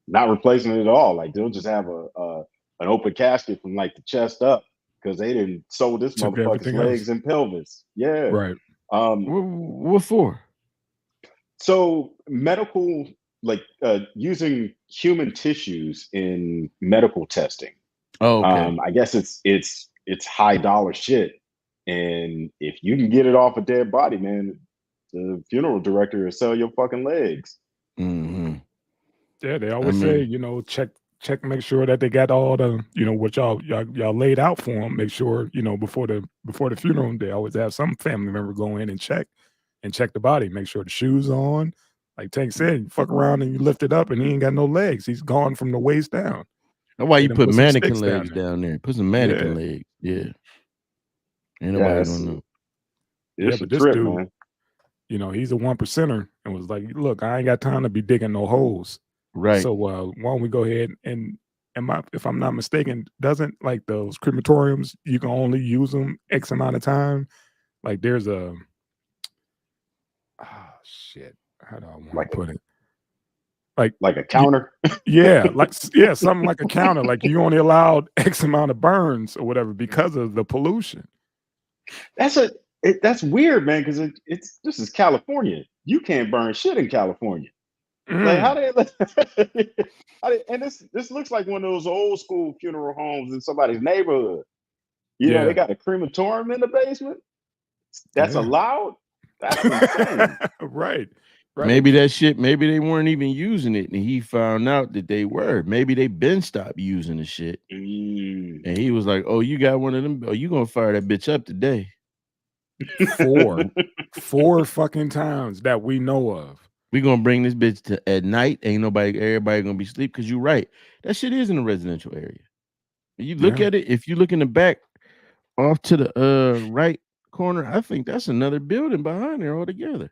not replacing it at all, like they'll just have an open casket from like the chest up because they didn't sew this motherfucker's legs and pelvis. Yeah. Right. What for? So medical, like using human tissues in medical testing. Oh, okay. I guess it's high dollar shit. And if you can get it off a dead body, man, the funeral director will sell your fucking legs. Mm-hmm. Yeah, they always say, check, make sure that they got all the, what y'all laid out for them. Make sure, before the funeral, they always have some family member go in and check the body. Make sure the shoes on. Like Tank said, you fuck around and you lift it up and he ain't got no legs. He's gone from the waist down. That's why you put mannequin legs down there. Put some mannequin legs. Yeah. Ain't nobody gonna know. It's a but this trip, dude, man. you know, he's a 1%er and was like, look, I ain't got time to be digging no holes. Right. So why don't we go ahead and if I'm not mistaken, doesn't like those crematoriums, you can only use them X amount of time. Like there's a shit. How do I want Like to put it? Like a counter. Yeah, something like a counter. Like you only allowed X amount of burns or whatever because of the pollution. That's weird, man, because this is California. You can't burn shit in California. Like how they and this looks like one of those old school funeral homes in somebody's neighborhood. You know, they got a crematorium in the basement. That's allowed. That's insane. Right. Maybe that shit, maybe they weren't even using it, and he found out that they were. Maybe they been stopped using the shit. And he was like, oh, you got one of them. Oh, you gonna fire that bitch up today. Four fucking times that we know of. We gonna bring this bitch to at night. Ain't everybody gonna be asleep, because you're right. That shit is in a residential area. You look at it, if you look in the back off to the right corner, I think that's another building behind there altogether.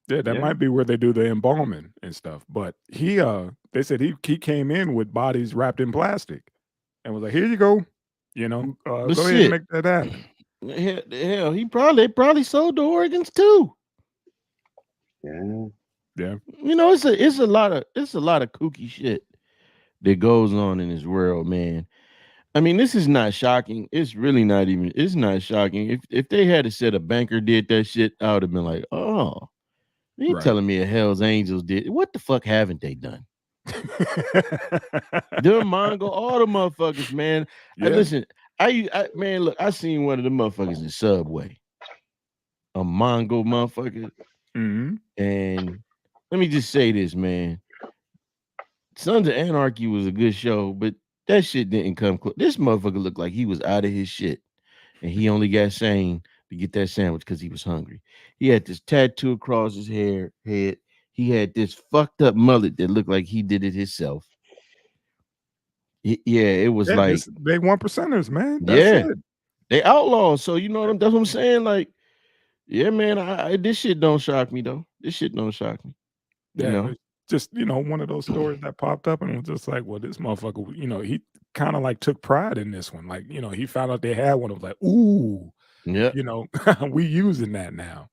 Yeah, that might be where they do the embalming and stuff. But they said he came in with bodies wrapped in plastic and was like, here you go. You know, go ahead and make that happen. Hell, they probably sold the organs too. Yeah. You know, it's a lot of kooky shit that goes on in this world, man. I mean, this is not shocking. It's really not even. It's not shocking. If they had said a banker did that shit, I would have been like, oh, you telling me a Hell's Angels did? What the fuck haven't they done? Them Mongo, all the motherfuckers, man. Yeah. Listen, man, look, I seen one of the motherfuckers in Subway, a Mongo motherfucker, and let me just say this, man. Sons of Anarchy was a good show, but that shit didn't come close. This motherfucker looked like he was out of his shit, and he only got sane to get that sandwich because he was hungry. He had this tattoo across his head. He had this fucked up mullet that looked like he did it himself. Yeah, it was like they 1%ers, man. That's it. They outlaws. So you know that's what I'm saying. Like, yeah, man, this shit don't shock me though. This shit don't shock me. Yeah, you know? just one of those stories that popped up and was just like, well, this motherfucker, he kind of like took pride in this one. Like, he found out they had one. It was like, ooh, we using that now.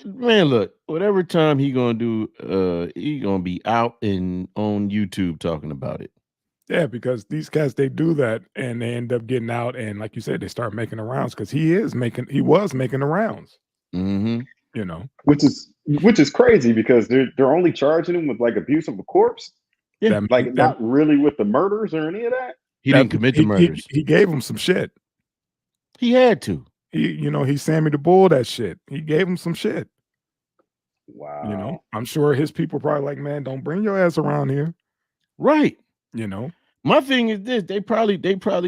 Look, whatever time he gonna do, he gonna be out and on YouTube talking about it. Yeah, because these guys, they do that and they end up getting out, and like you said, they start making the rounds because he was making the rounds. Which is crazy because they're only charging him with like abuse of a corpse. Yeah, not really with the murders or any of that. He didn't commit the murders. He gave him some shit. He had to. He Sammy the Bull that shit. He gave him some shit. Wow. I'm sure his people probably like, man, don't bring your ass around here. Right. My thing is this: they probably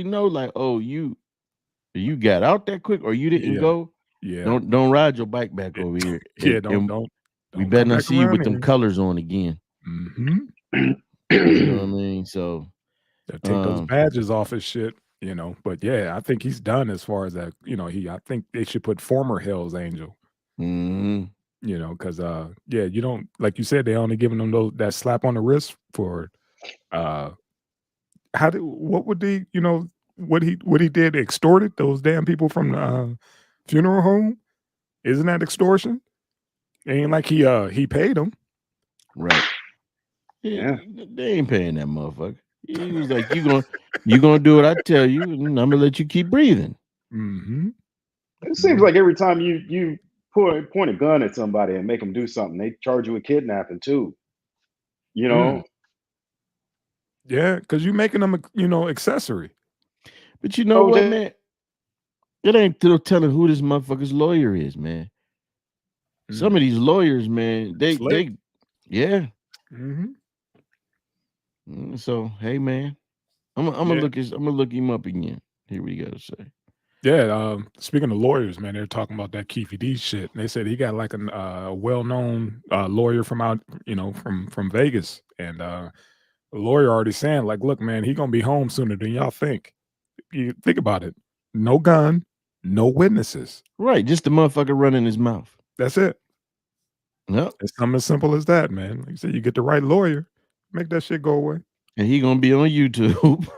know, like, oh, you got out that quick, or you didn't go. Yeah. Don't ride your bike back over here. Don't. We better not see you with them colors on again. Mm-hmm. You know what I mean? So take those badges off his shit. But yeah, I think he's done as far as that. I think they should put former Hell's Angel. Because you don't, like you said, they only giving them that slap on the wrist for what he did, extorted those damn people from the funeral home. Isn't that extortion? It ain't like he paid them. Right. Yeah. They ain't paying that motherfucker. He was like, you gonna do what I tell you, and I'm gonna let you keep breathing. It seems like every time you point a gun at somebody and make them do something, they charge you with kidnapping too. Yeah, because you're making them accessory. But you know what, man? It ain't no telling who this motherfucker's lawyer is, man. Some of these lawyers, man, they yeah. So hey, man, I'm gonna look him up again. Here we go. Say. Yeah, speaking of lawyers, man, they're talking about that Keefe D shit. They said he got like a well-known lawyer from out, from Vegas, and the lawyer already saying like, look, man, he gonna be home sooner than y'all think. You think about it. No gun, No witnesses. Right, just the motherfucker running his mouth. That's it. Yep. It's something as simple as that, man. Like you said, you get the right lawyer, make that shit go away. And he gonna be on YouTube.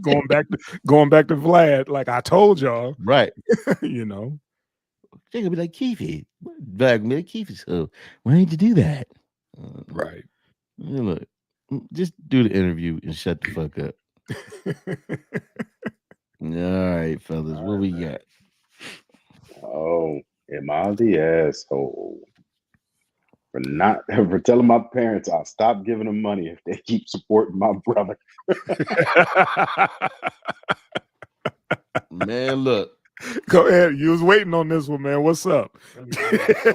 going back to Vlad, like I told y'all. Right. You know. They're gonna be like, Keefy. Back me, Keefy. So why didn't you do that? Right. Look, just do the interview and shut the fuck up. All right, fellas. What we got? Oh, am I the asshole for telling my parents I'll stop giving them money if they keep supporting my brother? Man, look. Go ahead. You was waiting on this one, man. What's up?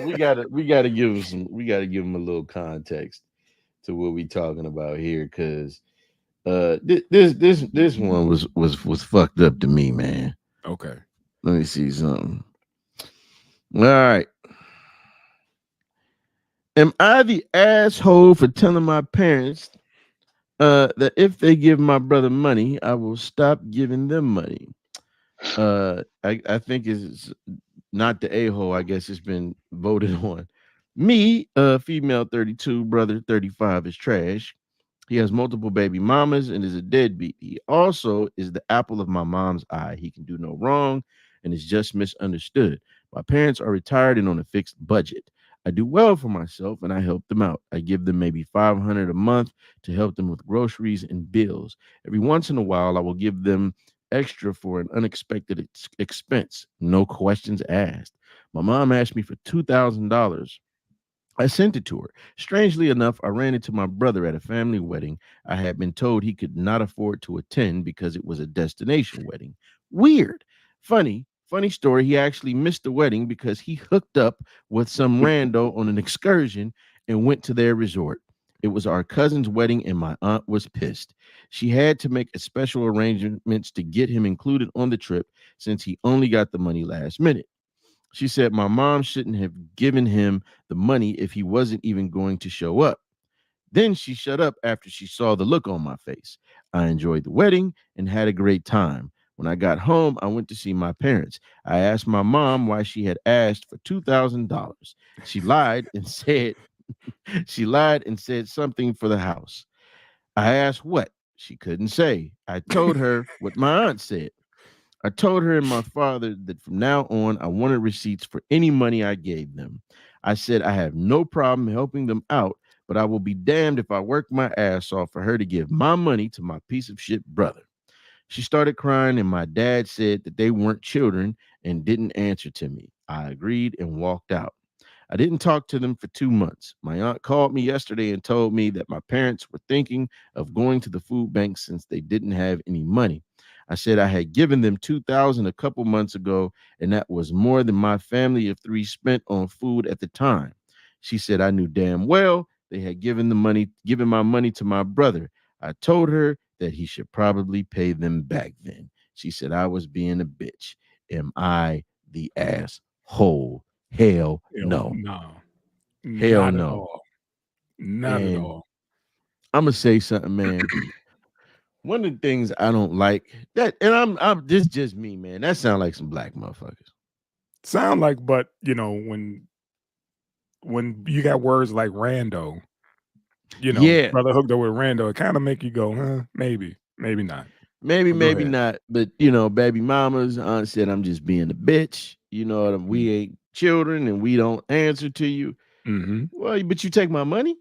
we gotta give him a little context to what we talking about here, because this one was fucked up to me, man. Okay. Let me see something. All right. Am I the asshole for telling my parents that if they give my brother money, I will stop giving them money? I think it's not the a-hole. I guess it's been voted on. Me, female 32, brother 35 is trash. He has multiple baby mamas and is a deadbeat. He also is the apple of my mom's eye. He can do no wrong and is just misunderstood. My parents are retired and on a fixed budget. I do well for myself and I help them out. I give them maybe $500 a month to help them with groceries and bills. Every once in a while, I will give them extra for an unexpected expense. No questions asked. My mom asked me for $2,000. I sent it to her. Strangely enough, I ran into my brother at a family wedding. I had been told he could not afford to attend because it was a destination wedding. Weird. Funny story. He actually missed the wedding because he hooked up with some rando on an excursion and went to their resort. It was our cousin's wedding and my aunt was pissed. She had to make a special arrangements to get him included on the trip since he only got the money last minute. She said my mom shouldn't have given him the money if he wasn't even going to show up. Then she shut up after she saw the look on my face. I enjoyed the wedding and had a great time. When I got home, I went to see my parents. I asked my mom why she had asked for $2,000. She lied and said something for the house. I asked what? She couldn't say. I told her what my aunt said. I told her and my father that from now on, I wanted receipts for any money I gave them. I said I have no problem helping them out, but I will be damned if I work my ass off for her to give my money to my piece of shit brother. She started crying, and my dad said that they weren't children and didn't answer to me. I agreed and walked out. I didn't talk to them for 2 months. My aunt called me yesterday and told me that my parents were thinking of going to the food bank since they didn't have any money. I said I had given them $2,000 a couple months ago, and that was more than my family of 3 spent on food at the time. She said I knew damn well they had given my money to my brother. I told her that he should probably pay them back then. She said I was being a bitch. Am I the asshole? Hell no. Hell Not no. at all. Not at all. I'm gonna say something, man. One of the things I don't like that, and I'm this just me, man. That sound like some black motherfuckers. Sound like, but you know, when you got words like rando, you know, Yeah. brother hooked up with rando, it kind of make you go, huh? Maybe not. Maybe ahead. not. But baby mamas, aunt said I'm just being a bitch. We ain't children and we don't answer to you. Mm-hmm. Well, but you take my money.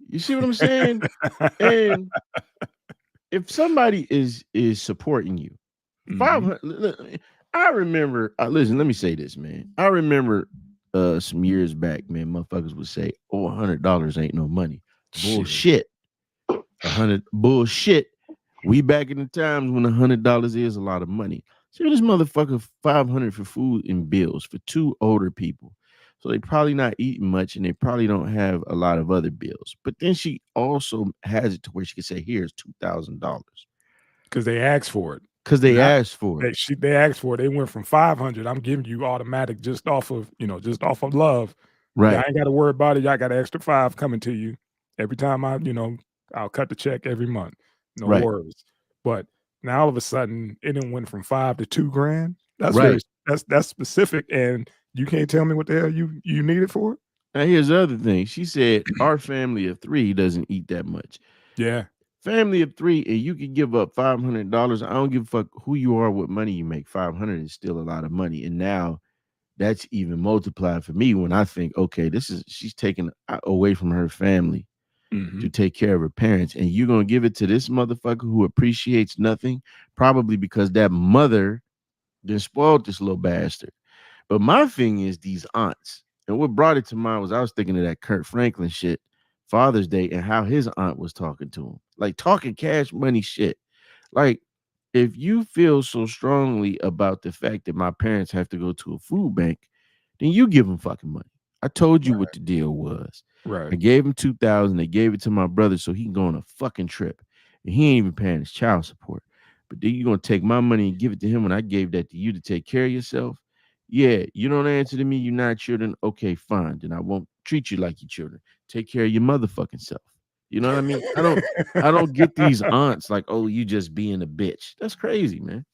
You see what I'm saying? And if somebody is supporting you, 500. I remember. Listen, let me say this, man. I remember some years back, man. Motherfuckers would say, "Oh, $100 ain't no money." Bullshit. 100 bullshit. We back in the times when $100 is a lot of money. So this motherfucker $500 for food and bills for 2 older people. So they probably not eating much and they probably don't have a lot of other bills. But then she also has it to where she can say, "Here's $2,000." Because they asked for it. Because they asked for it. They asked for it. They went from 500. I'm giving you automatic just off of love. Right. I ain't got to worry about it. Y'all got an extra 5 coming to you every time I'll cut the check every month. No worries. But now all of a sudden it didn't went from $5 to $2,000. That's Right. that's specific, and you can't tell me what the hell you need it for. Now here's the other thing. She said our family of 3 doesn't eat that much. Yeah. Family of 3, and you can give up $500. I don't give a fuck who you are, what money you make. 500 is still a lot of money, and now that's even multiplied for me when I think, okay, she's taking away from her family to take care of her parents, and you're gonna give it to this motherfucker who appreciates nothing, probably because that mother then spoiled this little bastard. But my thing is these aunts, and what brought it to mind was I was thinking of that Kurt Franklin shit, Father's Day, and how his aunt was talking to him, like talking cash money shit. Like, if you feel so strongly about the fact that my parents have to go to a food bank, then you give them fucking money. I told you what the deal was. Right. I gave him $2,000. They gave it to my brother so he can go on a fucking trip. And he ain't even paying his child support. But then you're going to take my money and give it to him when I gave that to you to take care of yourself? Yeah, you don't answer to me, you're not children. Okay, fine. Then I won't treat you like your children. Take care of your motherfucking self. You know what I mean? I don't get these aunts like, oh, you just being a bitch. That's crazy, man.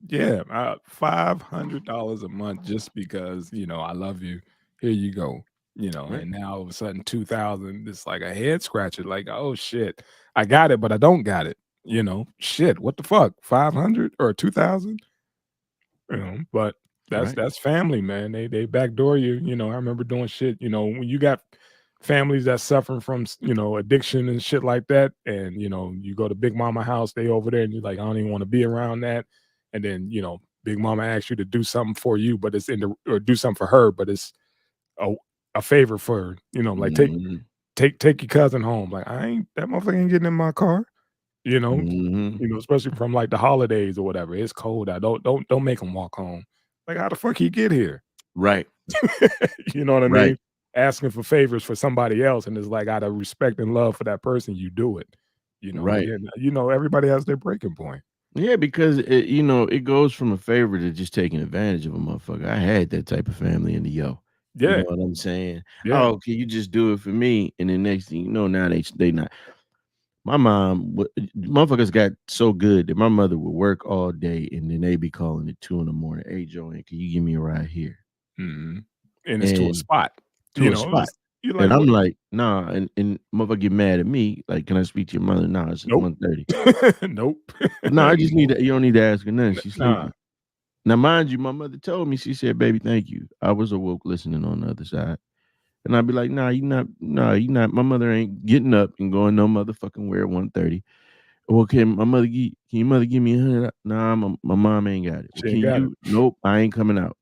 Yeah, $500 a month just because, I love you. Here you go. Right. And now all of a sudden 2,000, it's like a head scratcher. Like, oh shit, I got it, but I don't got it. Shit, what the fuck? 500 or 2,000? But that's family, man. They backdoor you. I remember doing shit. When you got families that suffering from addiction and shit like that, and you go to Big Mama house, they over there, and you're like, I don't even want to be around that. And then Big Mama asks you to do something for you, but it's or do something for her, but it's a favor for her. Like take your cousin home. Like that motherfucker ain't getting in my car. Especially from like the holidays or whatever. It's cold out. Don't make him walk home. Like, how the fuck he get here? Right. You know what I Right. mean? Asking for favors for somebody else, and it's like, out of respect and love for that person, you do it. Right. And, everybody has their breaking point. Yeah, because it goes from a favor to just taking advantage of a motherfucker. I had that type of family in the yo. Yeah. You know what I'm saying? Yeah. Oh, can you just do it for me? And then next thing you know, now they not. My mom, motherfuckers got so good that my mother would work all day, and then they be calling at 2 a.m. Hey, Joanne, can you give me a ride here? Mm-hmm. And it's to a spot. To a spot. You're like, and I'm like, nah, and motherfucker get mad at me. Like, can I speak to your mother? Nah, it's 1:30. Nope. No, I just need you don't need to ask her nothing. She's sleeping. Nah. Now, mind you, my mother told me, she said, baby, thank you. I was awoke listening on the other side. And I'd be like, nah, you not. My mother ain't getting up and going no motherfucking where at 1:30. Well, can your mother give me $100? Nah, my mom ain't got it. Well, She ain't got it. Nope, I ain't coming out.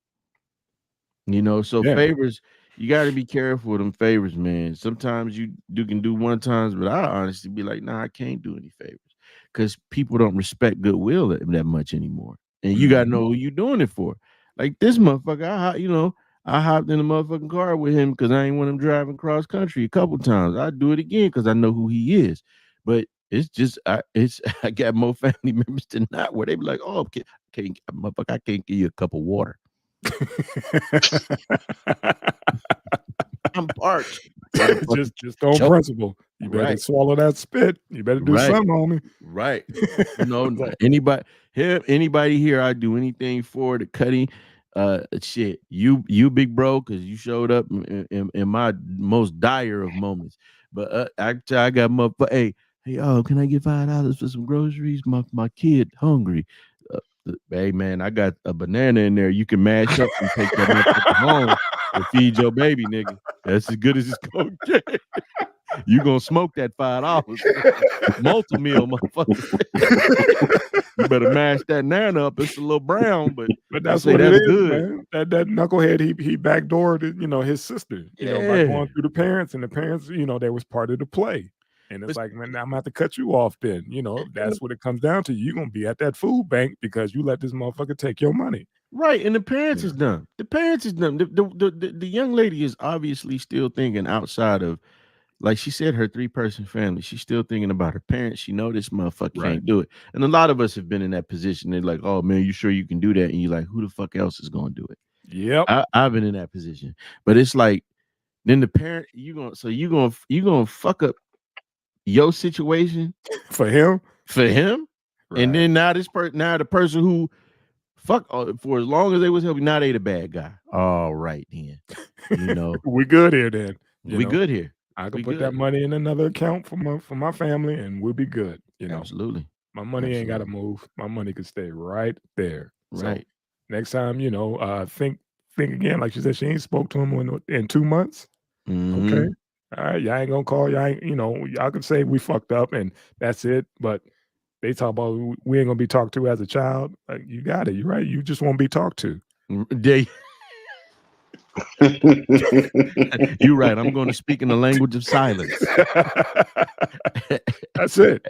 So Yeah. favors, you got to be careful with them favors, man. Sometimes you can do one times, but I honestly be like, nah, I can't do any favors because people don't respect goodwill that much anymore. And you got to know who you doing it for. Like this motherfucker, I hopped in the motherfucking car with him because I ain't want him driving cross country a couple times. I do it again because I know who he is. But it's just I got more family members than not where they be like, oh, motherfucker, I can't give you a cup of water. I'm parched. Just on principle. You better swallow that spit. You better do something, homie. Right. Anybody here, I do anything for the cutting. Shit, you big bro, because you showed up in my most dire of moments. But I got hey, can I get $5 for some groceries? My kid hungry. Hey man, I got a banana in there. You can mash up and take that motherfucker home and feed your baby, nigga. That's as good as it's gonna get. You gonna smoke that $5. Multi-meal, motherfucker. You better mash that nana up. It's a little brown, but that's what it is, good. Man. That knucklehead, he backdoored, his sister, by going through the parents, and the parents, they was part of the play. And it's like, man, I'm gonna have to cut you off then. That's what it comes down to. You're gonna be at that food bank because you let this motherfucker take your money. Right. And the parents is dumb. The parents is dumb. The young lady is obviously still thinking outside of, like she said, her 3-person family. She's still thinking about her parents. She know this motherfucker can't do it. And a lot of us have been in that position. They're like, oh man, you sure you can do that? And you're like, who the fuck else is gonna do it? Yep. I've been in that position. But it's like, then the parent, you gonna fuck up your situation for him. Right. And then now the person who for as long as they was helping, now they the bad guy. All right, then. You know, we good here then. We good here. I can put that money in another account for my family, and we'll be good. You know, absolutely. My money ain't got to move. My money can stay right there. Right. So next time, you know, think again. Like she said, she ain't spoke to him in 2 months. Mm-hmm. Okay. All right. Y'all ain't gonna call. Y'all ain't, you know, y'all can say we fucked up and that's it. But they talk about we ain't gonna be talked to as a child. Like, you got it. You're right. You just won't be talked to. You're right. I'm going to speak in the language of silence. That's it.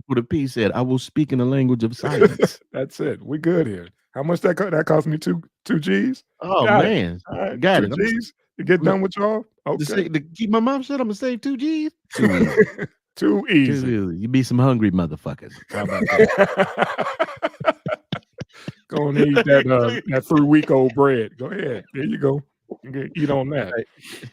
What a P said, I will speak in the language of silence. That's it. We good here. How much that cost me? Two G's. Oh man, right. Got 2 it. G's to get done with y'all. Okay. To keep my mouth shut, I'm gonna save 2 G's. Too easy. You be some hungry motherfuckers. How about that? Go and eat that 3-week-old bread. Go ahead. There you go. Eat on that. Right.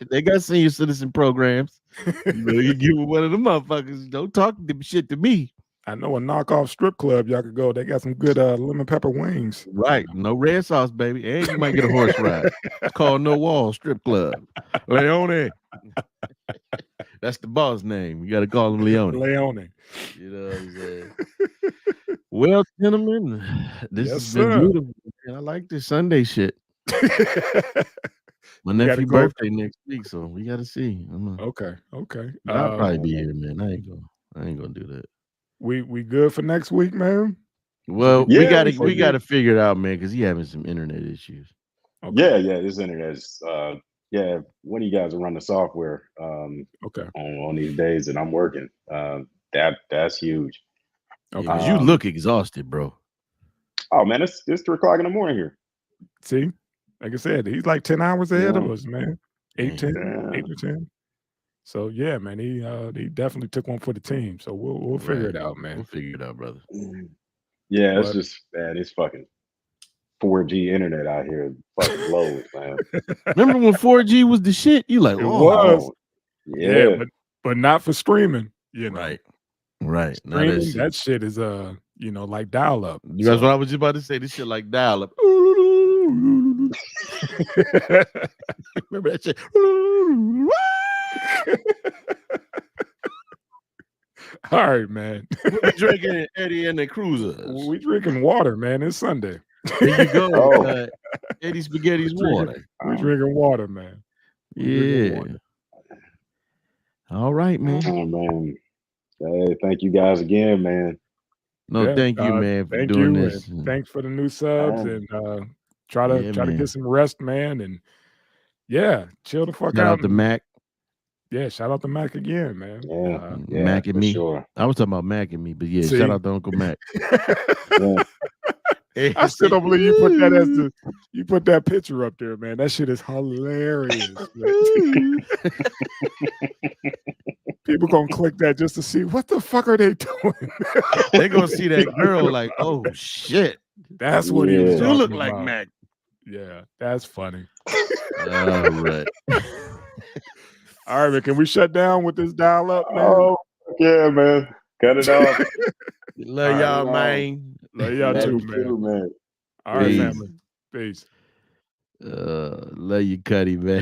They got senior citizen programs. You give one of them motherfuckers. Don't talk shit to me. I know a knockoff strip club y'all could go. They got some good lemon pepper wings. Right. No red sauce, baby. And you might get a horse ride. It's called No Wall Strip Club. Leone. That's the boss name. You got to call him Leone. Leone. You know what I'm saying? Well, gentlemen, this has been beautiful. Man, I like this Sunday shit. My nephew's birthday next week, so we got to see. Okay. I'll probably be here, man. I ain't gonna do that. We good for next week, man? Well, we gotta figure it out, man, because he having some internet issues. Okay. Yeah, this internet is one of you guys will run the software on these days that I'm working. That's huge. Okay. You look exhausted, bro. Oh man, it's 3:00 in the morning here. See, like I said, he's like 10 hours ahead of us, man. 8 to 10. So yeah, man, he definitely took one for the team. So we'll figure it out, man. We'll figure it out, brother. Yeah, it's just man, it's fucking 4G internet out here. Fucking blows, man. Remember when 4G was the shit? You like, it was. Yeah, but not for streaming. You know, right. Streaming, that shit is like dial up. That's what I was just about to say. This shit like dial up. Remember that shit? All right, man. We drinking Eddie and the Cruisers. We drinking water, man. It's Sunday. There you go. Eddie Spaghetti's water. We drinking water, man. Water. All right, man. Oh, man. Hey, thank you guys again, man. No, thank you, man, for doing this. Thanks for the new subs and try to get some rest, man. And chill the fuck out. Shout out to Mac. Yeah, shout out to Mac again, man. Yeah, Mac and me. Sure. I was talking about Mac and me, but shout out to Uncle Mac. I still don't believe you put that picture up there, man. That shit is hilarious. People gonna click that just to see what the fuck are they doing. They gonna see that girl like, oh shit, that's what he was. You look about. like Mac. Yeah, that's funny. All right. All right, man. Can we shut down with this dial up, man? Oh, yeah, man. Cut it off. Love y'all, man. Love y'all too, man. All right, family. Peace. Love you, Cuddy, man.